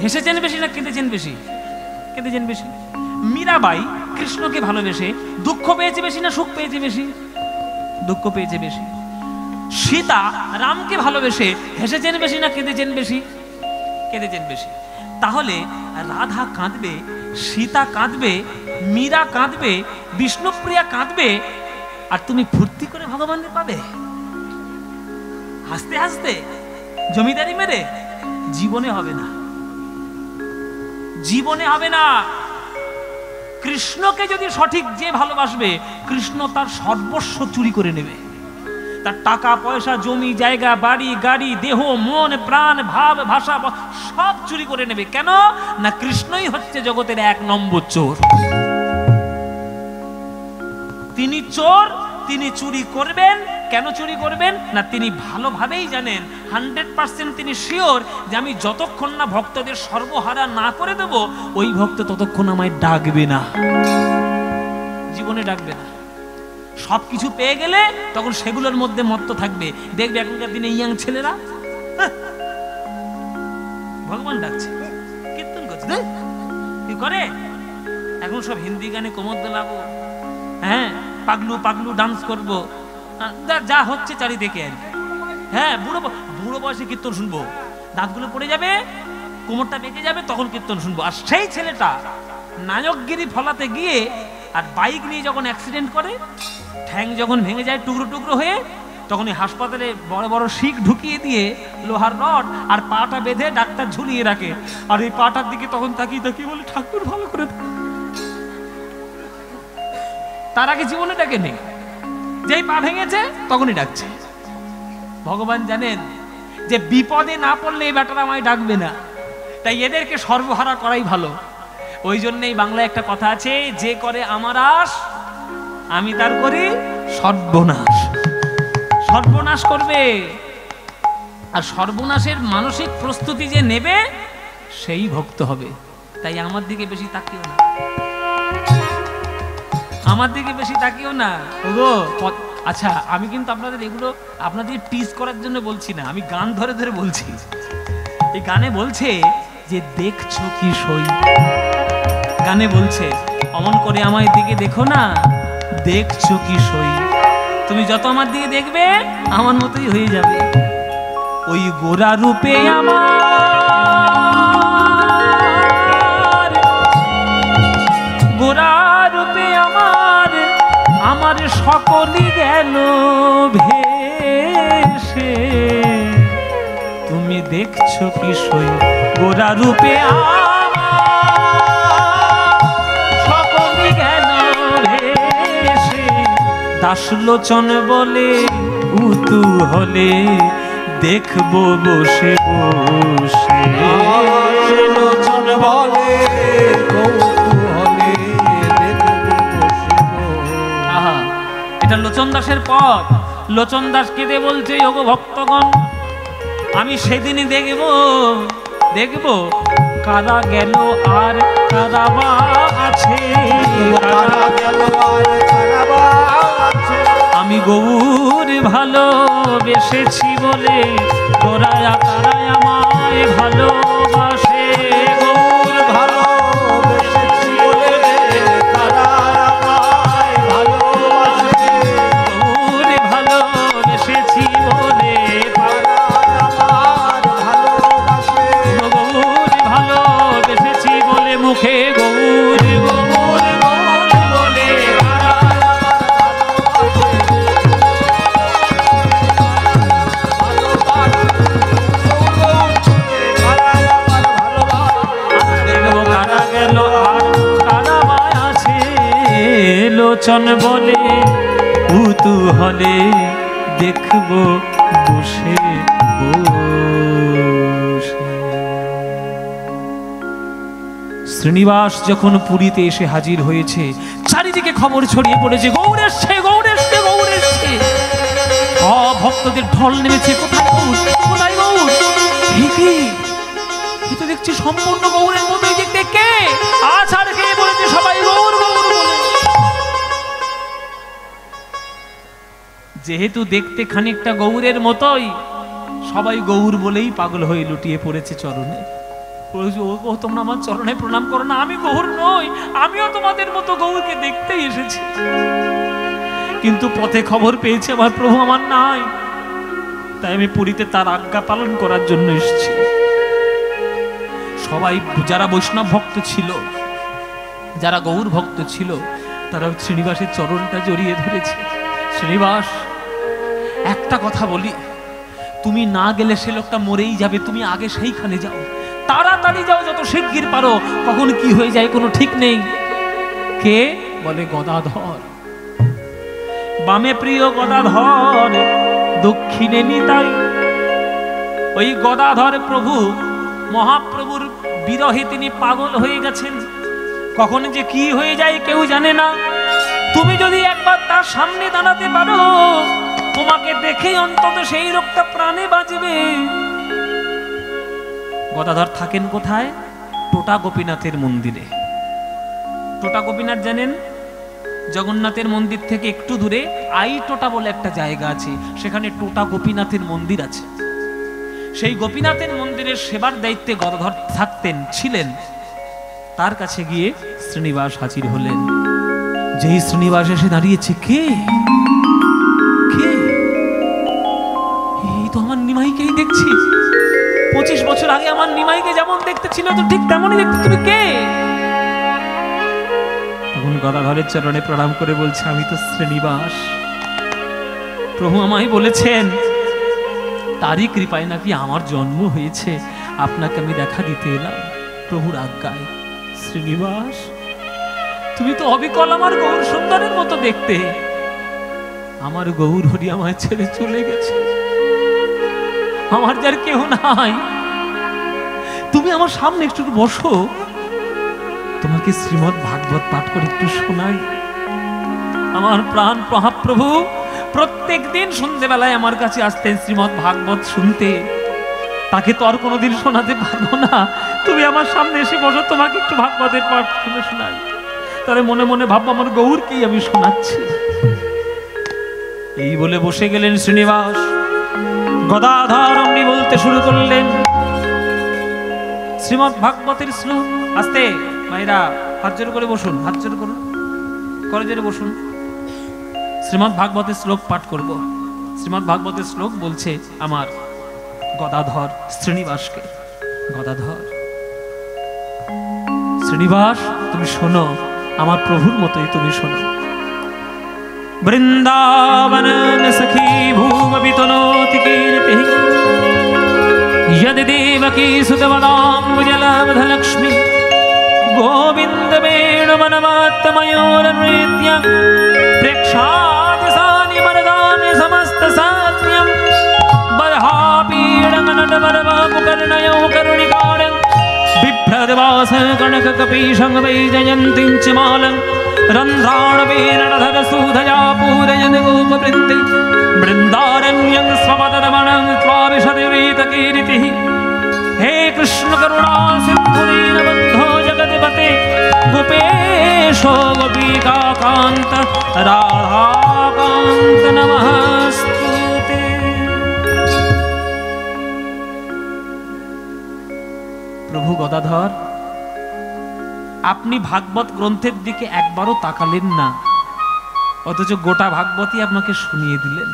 হেসেছেন বেশি না কেঁদেছেন বেশি? কেঁদেছেন বেশি। মীরাবাই কৃষ্ণকে ভালোবেসে দুঃখ পেয়েছে বেশি না সুখ পেয়েছে বেশি? দুঃখ পেয়েছে বেশি। সীতা রামকে ভালোবেসে হেসেছেন বেশি না কেঁদেছেন বেশি? কেঁদেছেন বেশি। তাহলে রাধা কাঁদবে, সীতা কাঁদবে, মীরা কাঁদবে, বিষ্ণুপ্রিয়া কাঁদবে, আর তুমি ফুর্তি করে ভগবানকে পাবে হাসতে হাসতে জমিদারি মেরে? জীবনে হবে না, জীবনে হবে না। কৃষ্ণকে যদি সঠিক যে ভালোবাসবে, কৃষ্ণ তার সর্বস্ব চুরি করে নেবে। তার টাকা পয়সা, জমি জায়গা, বাড়ি গাড়ি, দেহ মন প্রাণ ভাব ভাষা সব চুরি করে নেবে। কেন না? কৃষ্ণই হচ্ছে জগতের 1 নম্বর চোর। তিনি চোর, তিনি চুরি করবেন। কেন চুরি করবেন না? তিনি ভালোভাবেই জানেন, 100% তিনি শিওর যে আমি যতক্ষণ না ভক্তদের সর্বহারা না করে দেব, ওই ভক্ত ততক্ষণ আমায় ডাকবে না, জীবনে ডাকবে না। সবকিছু পেয়ে গেলে তখন সেগুলোর মধ্যে মত্ত থাকবে। দেখবে এখনকার দিনে ইয়াং ছেলেরা ভগবান ডাকছে, কীর্তন করছে, কি করে এখন সব হিন্দি গানে কোমর দোলাবো, হ্যাঁ পাগলু পাগলু ডান্স করবো, যা হচ্ছে চারিদিকে আর কি। হ্যাঁ, বুড়ো বয়সে কীর্তন শুনবো, দাঁতগুলো পড়ে যাবে, কোমরটা বেঁকে যাবে, তখন কীর্তন শুনবো। আর সেই ছেলেটা নায়কগিরি ফলাতে গিয়ে আর বাইক নিয়ে যখন অ্যাক্সিডেন্ট করে, ঠ্যাং যখন ভেঙে যায় টুকরো টুকরো হয়ে, তখন ওই হাসপাতালে বড় বড় শিক ঢুকিয়ে দিয়ে লোহার রড আর পাটা বেঁধে ডাক্তার ঝুলিয়ে রাখে। আর এই পাটার দিকে তখন তাকিয়ে তাকিয়ে বলে, ঠাকুর ভালো করে। তার আগে জীবনে ডাকে নেই, যেই পা ভেঙেছে তখনই ডাকছে। ভগবান জানেন যে বিপদে না পড়লে এই ব্যাটারা আমায় ডাকবে না, তাই এদেরকে সর্বহারা করাই ভালো। ওই জন্যই বাংলায় একটা কথা আছে, যে করে আমার আশ আমি তার করি সর্বনাশ। সর্বনাশ করবে, আর সর্বনাশের মানসিক প্রস্তুতি যে নেবে সেই ভক্ত হবে। তাই আমার দিকে বেশি তাকিও না, আমার দিকে বেশি তাকিও না। ওগো আচ্ছা, আমি কিন্তু আপনাদের এগুলো আপনাদের টিজ করার জন্য বলছি না, আমি গান ধরে ধরে বলছি। এই গানে বলছে যে দেখছো কি সই, গানে বলছে অমন করে আমার দিকে দেখো না, দেখছো কি সই। তুমি যত আমার দিকে দেখবে আমার মতোই হয়ে যাবে। ওই গোরা রূপে আমার, গোরা রূপে আমার, আমার সকলই গেল ভেসে। তুমি দেখছো কি সই, গোরা রূপে আমার সকল দাসলোচন বলে উতু হলে দেখবো বসে বসে। লোচন বলে কৌতূহলে দেখবো বসে বসে। আহা, এটা লোচন দাসের পথ। লোচন দাস কেঁদে বলছে, ওগো ভক্তগণ, আমি সেদিনই দেখব কারা গেল আর কারা বা আছে। কারা গেল আর কারা বা আছে। আমি গৌর ভালোবেসেছি বলে গোরায়া কারায় আমায় ভালোবাসে। গৌর ভালোবেসেছি বলে কারা আমায় ভালোবাসে। গৌর ভালোবেসেছি বলে কারা আমার ভালোবাসে। গৌর ভালোবেসেছি বলে মুখে গৌর গৌর গৌর বলে কারা গেল আর কারা বা আছে। লোচন বলে উতু হলে দেখবো বসে বসে। শ্রীনিবাস যখন পুরীতে এসে হাজির হয়েছে, চারিদিকে খবর ছড়িয়ে পড়েছে, গৌর এসছে, গৌর এসছে, গৌর এসছে। সব ভক্তদের ঢল নেমেছে, কোথায় গৌর, কোথায় গৌর। এই তো দেখছি সম্পূর্ণ গৌরের মতো। এই দেখতে কে আছাড় খেয়ে বলেছে সবাই গৌর গৌর বলে। যেহেতু দেখতে খানিকটা গৌরের মতোই, সবাই গৌর বলেই পাগল হয়ে লুটিয়ে পড়েছে চরণে। ও তোমরা আমার চরণে প্রণাম করো না, আমি গৌর নই, আমিও তোমাদের মতো গৌরকে দেখতেই এসেছি। কিন্তু পথে খবর পেয়েছে আমার প্রভু আমার নাই, তাই আমি পুরীতে তার আজ্ঞা পালন করার জন্য এসেছি। সবাই যারা বৈষ্ণব ভক্ত ছিল, যারা গৌর ভক্ত ছিল, তারা শ্রীনিবাসের চরণটা জড়িয়ে ধরেছে। শ্রীনিবাস, একটা কথা বলি, তুমি না গেলে সে লোকটা মরেই যাবে, তুমি আগে সেইখানে যাও, তাড়াতাড়ি যাও, যত শিগগির পারো, কখন কি হয়ে যায় কোনো ঠিক নেই। কে বলে? গদাধর। বামে প্রিয় গদাধর, দক্ষিণে নিতাই। ওই গদাধর প্রভু, মহাপ্রভুর বিরহে তিনি পাগল হয়ে গেছেন। কখন যে কি হয়ে যায় কেউ জানে না। তুমি যদি একবার তার সামনে দাঁড়াতে পারো, তোমাকে দেখে অন্তত সেই লোকটা প্রাণে বাঁচবে। গদাধর থাকেন কোথায়? টোটা গোপীনাথের মন্দিরে। টোটা গোপীনাথ জানেন? জগন্নাথের মন্দির থেকে একটু দূরে আইটোটা বলে একটা জায়গা আছে, সেখানে টোটা গোপীনাথের মন্দির আছে। সেই গোপীনাথের মন্দিরের সেবার দায়িত্বে গদাধর ছিলেন। তার কাছে গিয়ে শ্রীনিবাস হাজির হলেন। যেই শ্রীনিবাস এসে দাঁড়িয়েছে, কে কে? এই তো আমার নিমাইকেই দেখছি। 25 বছর আগে আমার নিমাইকে যেমন দেখতে ছিল, তো ঠিক তেমনই দেখতে। তুমি কে? তখন গদাধরের চরণে প্রণাম করে বলছে, আমি তো শ্রীনিবাস। প্রভু আমায় বলেছেন তারই কৃপায় নাকি আমার জন্ম হয়েছে, আপনাকে আমি দেখা দিতে এলাম প্রভুর আজ্ঞায়। শ্রীনিবাস, তুমি তো অবিকল আমার গৌর সুন্দরের মতো দেখতে। আমার গৌর হরি আমায় ছেড়ে চলে গেছে, আমার যার কেউ নাই। তুমি আমার সামনে একটু বসো, তোমাকে শ্রীমদ্ ভাগবত পাঠ করে একটু শোনাই। আমার প্রাণ মহাপ্রভু প্রত্যেক দিন সন্ধ্যেবেলায় আমার কাছে আসতেন শ্রীমদ্ ভাগবত শুনতে। তাকে তো আর কোনোদিন শোনাতে পারবো না, তুমি আমার সামনে এসে বসো, তোমাকে একটু ভাগবতের পাঠ শুনে শোনাই। তাহলে মনে মনে ভাববো আমার গৌরকেই আমি শোনাচ্ছি। এই বলে বসে গেলেন শ্রীনিবাস। গদাধর অমনি বলতে শুরু করলেন শ্রীমদ্ ভাগবতের শ্লোক। আস্তে মায়েরা, হাত জোর করে বসুন, হাত জোর করুন, করে জোরে বসুন। শ্রীমদ্ ভাগবতের শ্লোক পাঠ করব। শ্রীমদ্ ভাগবতের শ্লোক বলছে আমার গদাধর শ্রীনিবাসকে। গদাধর, শ্রীনিবাস, তুমি শোনো, আমার প্রভুর মতোই তুমি শোনো। বৃন্দাবন সখী ভূমি তনোতি কীর্তি, यदि देवकी सुतवदाम्बुजलवध लक्ष्मी गोविंद वेणुवनमात्तमयोरनृत्य प्रेक्षात् विलास कनक कपीशं वैजयन्तीं च मालं रन्ध्राणवीरधरसूधया पूरयन् गोपवृत्ति वृन्दारण्यं स्वपदरमणं त्वाविशदिवीतकीर्तिः। हे कृष्ण करुणा सिन्धु दीनबन्धो जगत्पते गोपेशो गोपिकान्त राधाकान्त नमस्तुते। প্রভু গদাধর, আপনি ভাগবত গ্রন্থের দিকে একবারও তাকালেন না, অথচ গোটা ভাগবতই আপনাকে শুনিয়ে দিলেন।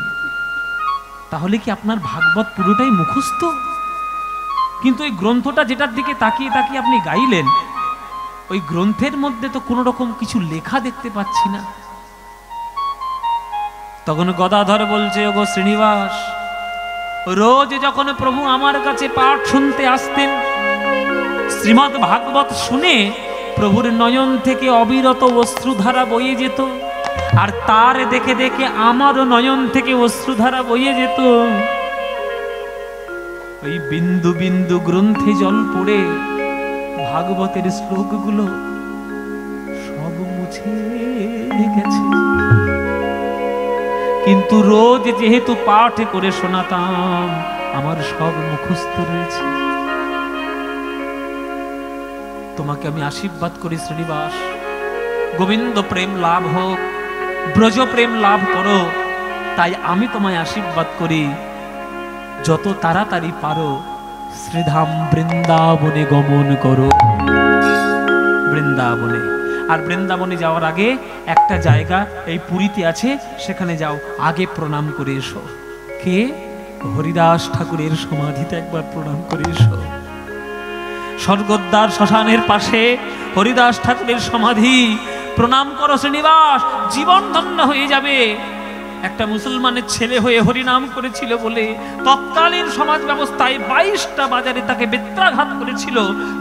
তাহলে কি আপনার ভাগবত পুরোটাই মুখস্থ? কিন্তু ওই গ্রন্থটা যেটার দিকে তাকিয়ে তাকিয়ে আপনি গাইলেন, ওই গ্রন্থের মধ্যে তো কোনো রকম কিছু লেখা দেখতে পাচ্ছি না। তখন গদাধর বলছে, ওগো শ্রীনিবাস, রোজ যখন প্রভু আমার কাছে পাঠ শুনতে আসতেন, শ্রীমদ্ ভাগবত শুনে প্রভুর নয়ন থেকে অবিরত অশ্রুধারা বয়ে যেত, আর তার দেখে দেখে আমারও নয়ন থেকে অশ্রুধারা বয়ে যেত। ওই বিন্দু বিন্দু গ্রন্থে জল পড়ে ভাগবতের শ্লোকগুলো সব মুছে গেছে। কিন্তু রোজ যেহেতু পাঠ করে শোনাতাম, আমার সব মুখস্থ রয়েছে। তোমাকে আমি আশীর্বাদ করি শ্রীনিবাস, গোবিন্দ প্রেম লাভ হোক, ব্রজ প্রেম লাভ করো। তাই আমি তোমায় আশীর্বাদ করি, যত তাড়াতাড়ি পারো শ্রীধাম বৃন্দাবনে গমন করো। বৃন্দাবনে, আর বৃন্দাবনে যাওয়ার আগে একটা জায়গা এই পুরীতে আছে, সেখানে যাও, আগে প্রণাম করে এসো। কে? হরিদাস ঠাকুরের সমাধিতে একবার প্রণাম করে এসো। স্বর্গদ্বার শ্মশানের পাশে হরিদাস ঠাকুরের সমাধি, প্রণাম করো শ্রীনিবাস, জীবন ধন্য হয়ে যাবে। একটা মুসলমানের ছেলে হয়ে হরিনাম করেছিল বলে তৎকালীন সমাজ ব্যবস্থায় 22টা বাজারে তাকে বেত্রাঘাত করেছিল,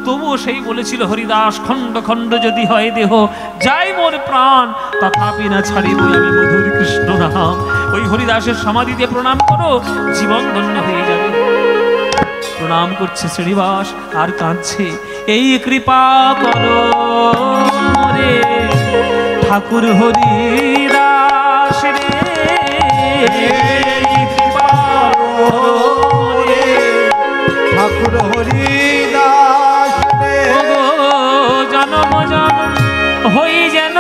তবুও সেই বলেছিল, হরিদাস খণ্ড খণ্ড যদি হয় দেহ, যাই মোর প্রাণ, তথাপি না ছাড়িব আমি মধুর কৃষ্ণ নাম। ওই হরিদাসের সমাধিতে প্রণাম করো, জীবন ধন্য হয়ে যাবে। প্রণাম করছে শ্রীনিবাস আর কাঁদছে, এই কৃপা করো রে ঠাকুর হরিদাস রে, ঠাকুর হরিদাস রে, জনম জনম হই যেন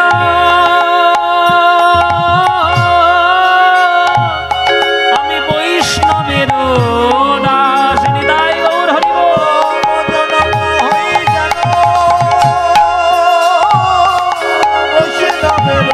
আমি বৈষ্ণবের দাস। নিতাই গৌর হরি জনম হই যেন বৈষ্ণবের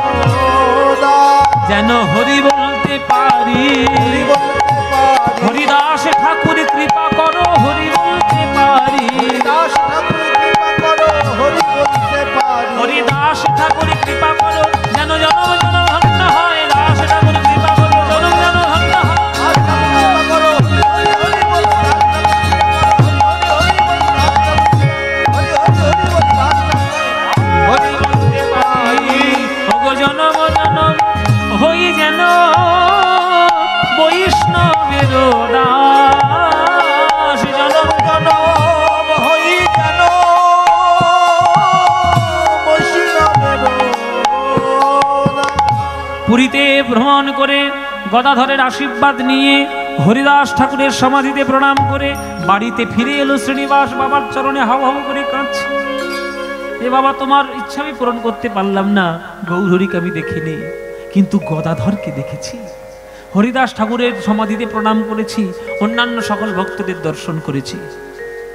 দাস, যেন হরি বলতে পারি, হরি বলতে পারি, হরিদাস ঠাকুর কৃপা করো হরি বলতে পারি, দাস ঠাকুর কৃপা করো হরি বলতে পারি, হরিদাস ঠাকুর কৃপা করো যেন জনম জনম ধন্য হয়, দাস ঠাকুর কৃপা করো জনম জনম ধন্য হয়। দাস ঠাকুর কৃপা করো হরি হরি হরি বল, দাস ঠাকুর কৃপা করো হরি হরি হরি বল, দাস ঠাকুর হরি বলতে পারি, ওগো জনম জনম হই যেন বৈষ্ণবের দাস, জনম জনম হই যেন বৈষ্ণবের দাস। পুরীতে ভ্রমণ করে গদাধরের আশীর্বাদ নিয়ে হরিদাস ঠাকুরের সমাধিতে প্রণাম করে বাড়িতে ফিরে এলো শ্রীনিবাস। বাবার চরণে হাও হাও করে কাঁদছে, এ বাবা, তোমার ইচ্ছা আমি পূরণ করতে পারলাম না, গৌরহরিকে আমি দেখিনি, কিন্তু গদাধরকে দেখেছি। হরিদাস ঠাকুরের সমাধিতে প্রণাম করেছি, অন্যান্য সকল ভক্তদের দর্শন করেছি।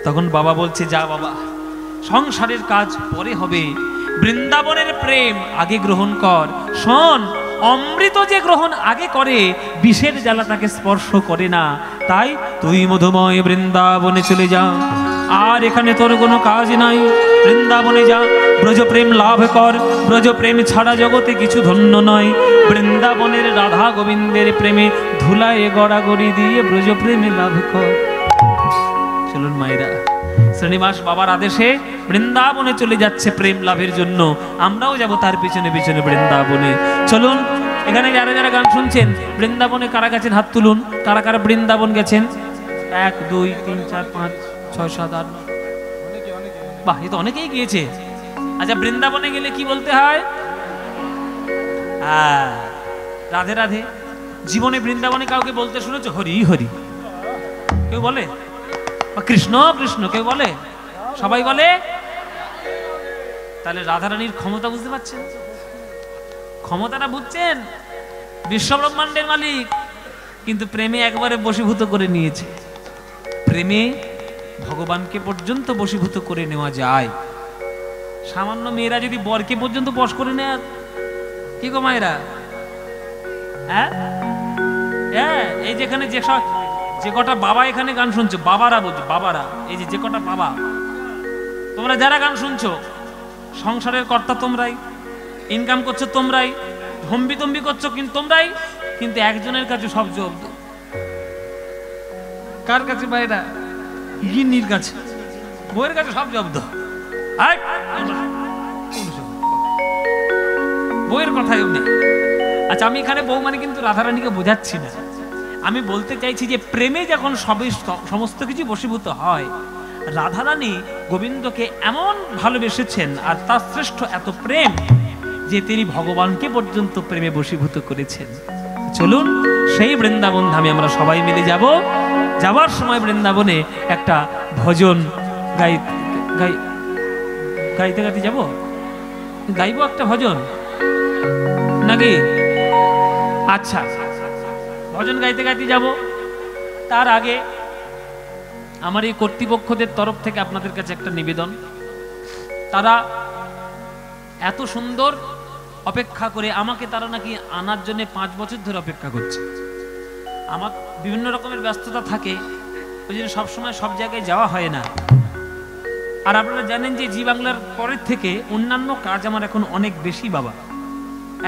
তখন বাবা বলছে, যা বাবা, সংসারের কাজ পরে হবে, বৃন্দাবনের প্রেম আগে গ্রহণ কর। শোন, অমৃত যে গ্রহণ আগে করে, বিষের জ্বালা তাকে স্পর্শ করে না। তাই তুই মধুময় বৃন্দাবনে চলে যা, আর এখানে তোর কোনো কাজ নাই। বৃন্দাবনে যা, ব্রজপ্রেম লাভ কর, ব্রজপ্রেম ছাড়া জগতে কিছু ধন্য নয়। বৃন্দাবনের রাধা গোবিন্দের প্রেমে ধুলায় গড়াগড়ি দিয়ে ব্রজপ্রেমে লাভ কর। চলুন মায়েরা, শ্রীনিবাস বাবার আদেশে বৃন্দাবনে চলে যাচ্ছে প্রেম লাভের জন্য, আমরাও যাব তার পিছনে পিছনে বৃন্দাবনে। চলুন, এখানে যারা যারা গান শুনছেন, বৃন্দাবনে কারা গেছেন হাত তুলুন। কারা কারা বৃন্দাবন গেছেন? 1 2 3 4 5 6 7 8 বাহ, এ তো অনেকেই গিয়েছে। আচ্ছা, বৃন্দাবনে গেলে কি বলতে হয়? রাধে রাধে। জীবনে বৃন্দাবনে কাউকে বলতে শুনেছো হরি হরি? কেউ বলে? বা কৃষ্ণ কৃষ্ণ কেউ বলে? সবাই বলে। তাহলে রাধারানীর ক্ষমতা বুঝতে পারছেন? ক্ষমতাটা বুঝছেন? বিশ্ব ব্রহ্মাণ্ডের মালিক, কিন্তু প্রেমে একবারে বশীভূত করে নিয়েছে। প্রেমে ভগবানকে পর্যন্ত বশীভূত করে নেওয়া যায়। সামান্য মেয়েরা যদি বরকে পর্যন্ত বশ করে নেয়, কি গো মায়েরা? হ্যাঁ, এই যেখানে যে কটা বাবা এখানে গান শুনছো, বাবারা বলছো, বাবারা, এই যে কটা বাবা তোমরা যারা গান শুনছো, সংসারের কর্তা তোমরাই, ইনকাম করছো তোমরাই, হম্বি তম্বি করছো কিন্তু তোমরাই, কিন্তু একজনের কাছে সব জব্দ। কার কাছে ভাইরা? গিন্নির কাছে, বউয়ের কাছে সব জব্দ। বউয়ের কথাই নেই। আচ্ছা, আমি এখানে বউ মানে কিন্তু রাধারানীকে বোঝাচ্ছি না। আমি বলতে চাইছি যে প্রেমে যখন সমস্ত কিছু বশীভূত হয়, রাধারানী গোবিন্দকে এমন ভালোবেসেছেন, আর তার শ্রেষ্ঠ এত প্রেম যে তিনি ভগবানকে পর্যন্ত প্রেমে বশীভূত করেছেন। চলুন সেই বৃন্দাবন ধামে আমরা সবাই মিলে যাব। যাবার সময় বৃন্দাবনে একটা ভজন গাইতে গাইতে যাব। গাইবো একটা ভজন নাকি? আচ্ছা, ভজন গাইতে গাইতে যাব। তার আগে আমার এই কর্তৃপক্ষদের তরফ থেকে আপনাদের কাছে একটা নিবেদন। তারা এত সুন্দর অপেক্ষা করে আমাকে, তারা নাকি আনার জন্য 5 বছর ধরে অপেক্ষা করছে। আমার বিভিন্ন রকমের ব্যস্ততা থাকে, ওই জন্য সবসময় সব জায়গায় যাওয়া হয় না। আর আপনারা জানেন যে জি বাংলার পরের থেকে অন্যান্য কাজ আমার এখন অনেক বেশি বাবা।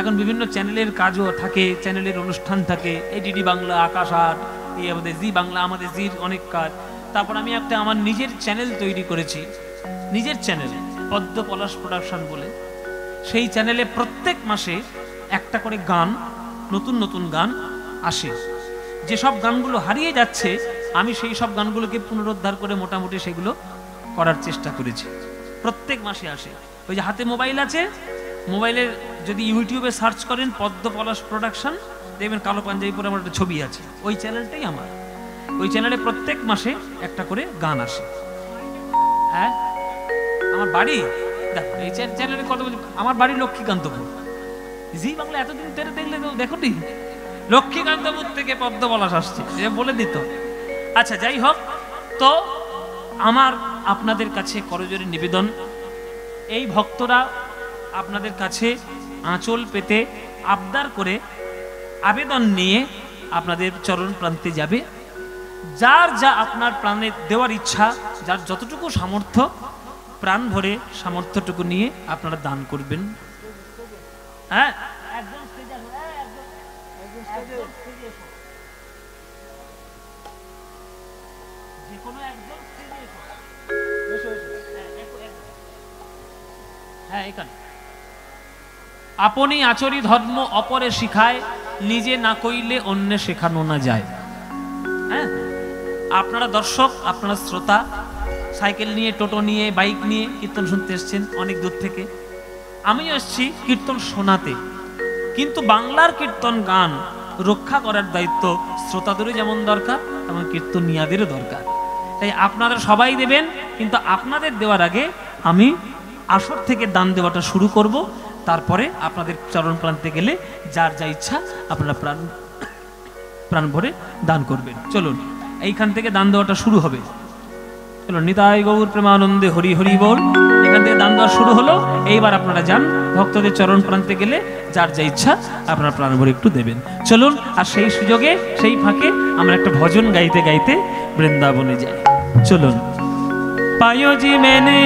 এখন বিভিন্ন চ্যানেলের কাজও থাকে, চ্যানেলের অনুষ্ঠান থাকে, এডিডি বাংলা, আকাশ আট, এই আমাদের জি বাংলা, আমাদের জির অনেক কাজ। তারপর আমি একটা আমার নিজের চ্যানেল তৈরি করেছি, নিজের চ্যানেল পদ্ম পলাশ প্রোডাকশন বলে। সেই চ্যানেলে প্রত্যেক মাসে একটা করে গান, নতুন নতুন গান আসে। যেসব গানগুলো হারিয়ে যাচ্ছে, আমি সেই সব গানগুলোকে পুনরুদ্ধার করে মোটামুটি সেগুলো করার চেষ্টা করেছি। প্রত্যেক মাসে আসে। ওই যে হাতে মোবাইল আছে, মোবাইলের যদি ইউটিউবে সার্চ করেন পদ্ম পলাশ প্রোডাকশন, দেখবেন কালো পাঞ্জাবি পরে আমার একটা ছবি আছে। ওই চ্যানেলটাই আমার। ওই চ্যানেলে প্রত্যেক মাসে একটা করে গান আসে। হ্যাঁ, আমার বাড়ি এই চ্যানেলে কত বলছি, আমার বাড়ি লক্ষ্মীকান্তপুর। জি বাংলা এতদিন ধরে দেখলে তো দেখো নি, লক্ষ্মীকান্তপুর থেকে পদ্ম পলাশ আসছে, বলে দিত। আচ্ছা, যাই হোক, তো আমার আপনাদের কাছে করজোরে নিবেদন, এই ভক্তরা আপনাদের কাছে আঁচল পেতে আবদার করে আবেদন নিয়ে আপনাদের চরণ প্রান্তে যাবে। যার যা আপনার প্রাণে দেওয়ার ইচ্ছা, যার যতটুকু সামর্থ্য, প্রাণ ভরে সামর্থ্যটুকু নিয়ে আপনারা দান করবেন। হ্যাঁ, আপনি আচরি ধর্ম অপরে শিখায়, নিজে না কইলে অন্যে শেখানো না যায়। হ্যাঁ, আপনারা দর্শক, আপনারা শ্রোতা, সাইকেল নিয়ে, টোটো নিয়ে, বাইক নিয়ে কীর্তন শুনতে এসছেন অনেক দূর থেকে। আমিও এসছি কীর্তন শোনাতে, কিন্তু বাংলার কীর্তন গান রক্ষা করার দায়িত্ব শ্রোতাদেরও যেমন দরকার, তেমন কীর্তনিয়াদেরও দরকার। তাই আপনারা সবাই দেবেন, কিন্তু আপনাদের দেওয়ার আগে আমি আসর থেকে দান দেওয়াটা শুরু করব। তারপরে আপনাদের চরণ প্রান্তে গেলে যার যা ইচ্ছা আপনারা প্রাণ ভরে দান করবেন। চলুন, এইখান থেকে দান দেওয়াটা শুরু হবে। চলুন, নিতাই গৌর প্রেমানন্দে হরি হরি বল। এখান থেকে দান দেওয়া শুরু হলো। এইবার আপনারা যান, ভক্তদের চরণ প্রান্তে গেলে যার যা ইচ্ছা আপনারা প্রাণ ভরে একটু দেবেন। চলুন, আর সেই সুযোগে, সেই ফাঁকে আমরা একটা ভজন গাইতে গাইতে বৃন্দাবনে যাই। চলুন। পায়োজি মেনে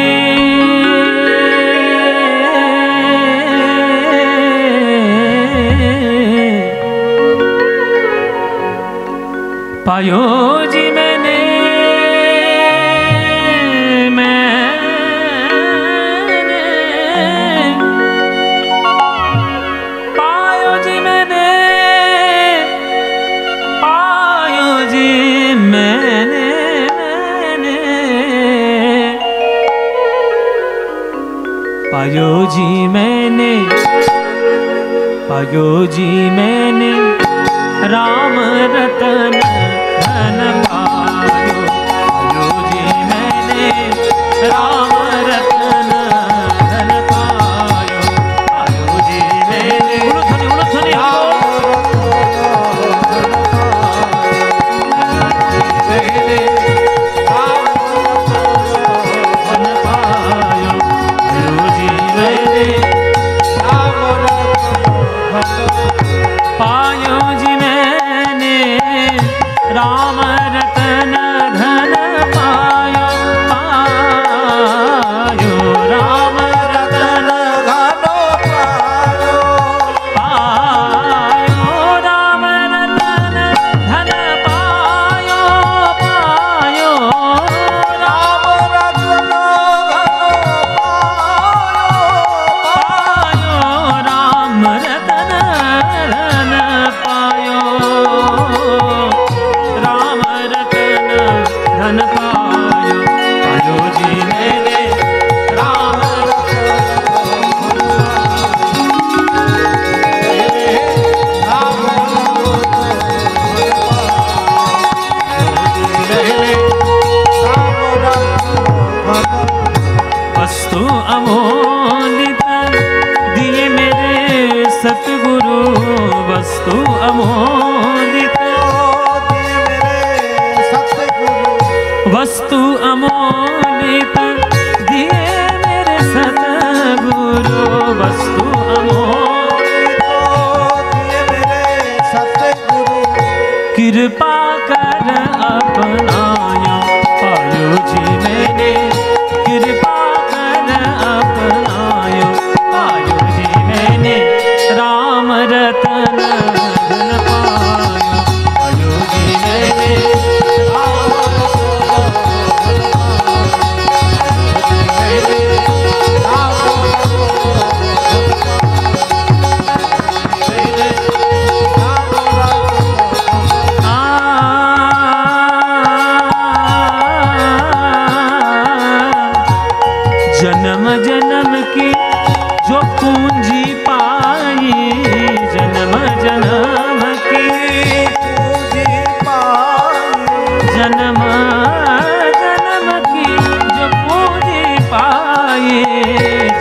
पायोजी मैंने पायोजी मैंने पायो जी मैंने राम रतन धन पायो, पायो जी मैंने राम रतन धन पायो, पायो जी मैंने उलथनी पायो जी मैंने राम रतन धन पायो, पायो राम रतन धन पायो, पायो राम रतन धन पायो, पायो राम रतन पायो राम रतन धन पायो, राम रतन धन पायो, पायो जी मैंने राम वस्तु अमोलित दिए मेरे सतगुरु, वस्तु अमोलित, वस्तु अमोलित दिए मेरे सतगुरु, वस्तु अमोलित कृपा कर अपनाया, पायो जी मैंने कृपा कर अपनायो, पायो जी मैंने राम रतन धन पायो, पायो जी मैंने जन्म जन्म की जो पूंजी पाई, जन्म जन्म की जन्म जन्म की जो पूंजी पाई,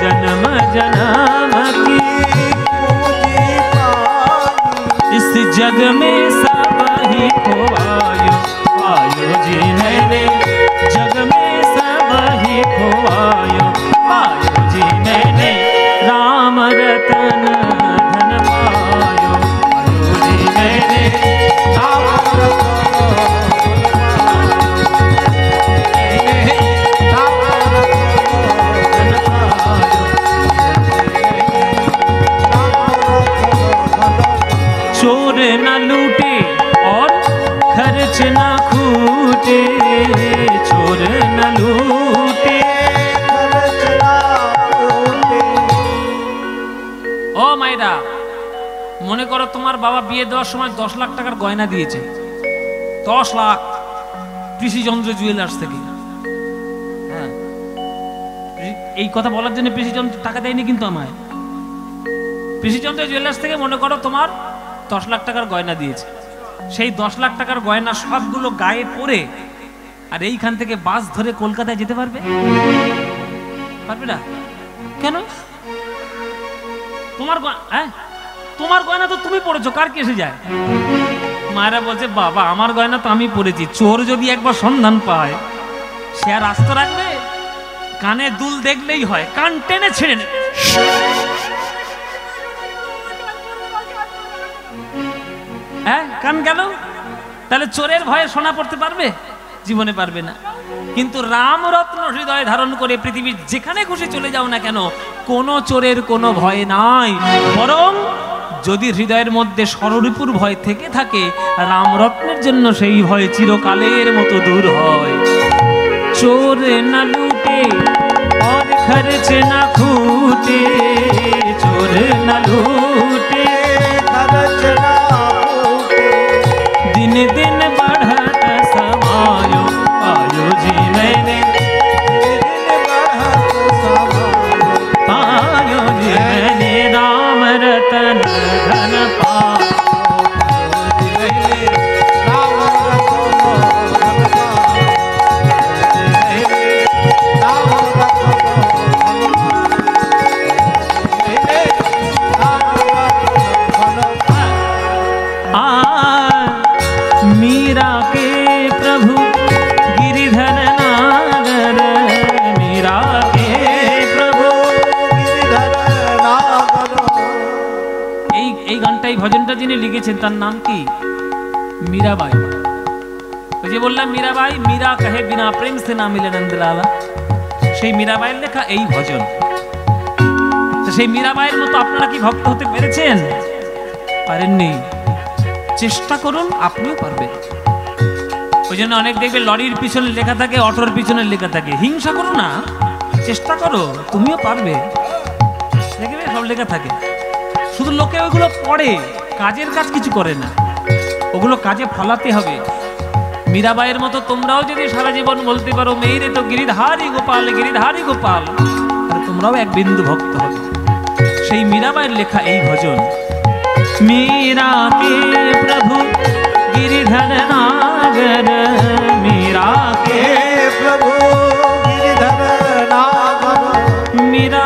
जन्म जन्म की इस जग में सब ही खोवायो, पायो जी मैंने जग में सब ही खोवायो, पायो जी मैंने राम रतन धन पायो, पायो जी मैंने राम रतन पायो, चोर न लूटे और खर्च न खूटे, चोर न लूटे। ও মাইরা, মনে করো তোমার বাবা বিয়ে দেওয়ার সময় 10 লাখ টাকার গয়না দিয়েছে, 10 লাখ পিসিচন্দ্র জুয়েলার্স থেকে। হ্যাঁ, এই কথা বলার জন্য পিসিচন্দ্র টাকা দেয়নি কিন্তু আমায়। পিসিচন্দ্র জুয়েলার্স থেকে মনে করো তোমার 10 লাখ টাকার গয়না দিয়েছে, সেই 10 লাখ টাকার গয়না সবগুলো গায়ে পরে আর এইখান থেকে বাস ধরে কলকাতায় যেতে পারবে? পারবে না। কেন? তোমার গয়না তো তুমি পড়েছো, কার কি এসে যায়? মায়েরা বলছে বাবা আমার গয়না তো আমি পড়েছি। চোর যদি একবার সন্ধান পায় সে আর আস্ত রাখবে? কানে দুল দেখলেই হয়, কান টেনে ছেড়ে নেবে। হ্যাঁ, কান গেল, তাহলে চোরের ভয়ে সোনা পড়তে পারবে? জীবনে পারবে না। কিন্তু রামরত্ন হৃদয় ধারণ করে পৃথিবীর যেখানে খুশি চলে যাও না কেন, কোনো চোরের কোনো ভয় নাই। বরং যদি হৃদয়ের মধ্যে ষড়রিপুর ভয় থেকে থাকে, রামরত্নের জন্য সেই ভয় চিরকালের মতো দূর হয়। চোর না লুটে और खर्च ना खूटे, चोर ना लूटे खर्च ना खूटे, दिन दिन बढ़त समायो, पायो जी मैंने दिन बढ़त समायो, ভজনটা যিনি লিখেছেন তার নাম কি? মীরাবাই। ওই যে বললাম মীরাবাই, মীরা কাহে বিনা প্রেম সে না মিলে নন্দলালা, সেই মীরাবাইয়ের লেখা এই ভজন। সেই মীরাবাইয়ের মতো আপনারা কি ভক্ত হতে পেরেছেন? পারেননি। চেষ্টা করুন, আপনিও পারবেন। ওই জন্য অনেক দেখবে লরির পিছনে লেখা থাকে, অটোর পিছনে লেখা থাকে, হিংসা করো না, চেষ্টা করো, তুমিও পারবে। দেখবে সব লেখা থাকে, শুধু লোকে ওইগুলো পড়ে, কাজের কাজ কিছু করে না, ওগুলো কাজে ফলাতে হবে। মীরাবাইয়ের মতো তোমরাও যদি সারা জীবন বলতে পারো মেয়েরে তো গিরিধারী গোপাল, গিরিধারী গোপাল, তাহলে তোমরাও এক বিন্দু ভক্ত হবে। সেই মীরাবাইয়ের লেখা এই ভজন। मीरा के प्रभु गिरिधर नागर, मीरा के प्रभु गिरिधर नागर, मीरा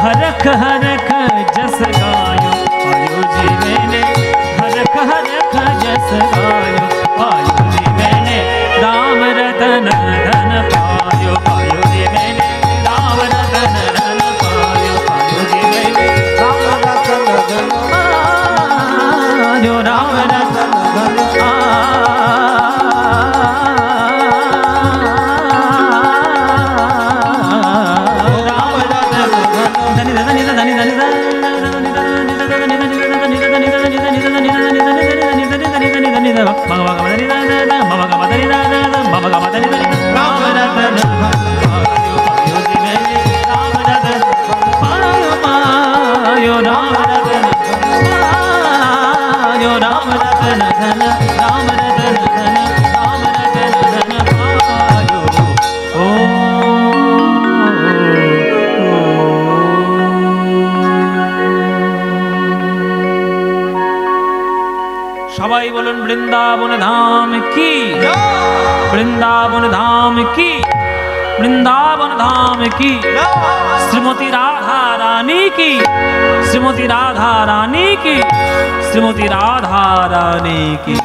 हरख जस गायो आयो जी मैंने, हरख जस गायो आयो जी मैंने, राम रतन धन पायो आयो जी मैंने, राम रतन धन पायो आयो जी मैंने, राम रतन धन पायो, राम रतन धन সবাই বলুন বৃন্দাবন ধাম কি, বৃন্দাবন ধাম কি, বৃন্দাবন ধাম কি, শ্রীমতী রাধা রানী কি, শ্রীমতী রাধা রানী কি, শ্রীমতী রাধা রানী কি।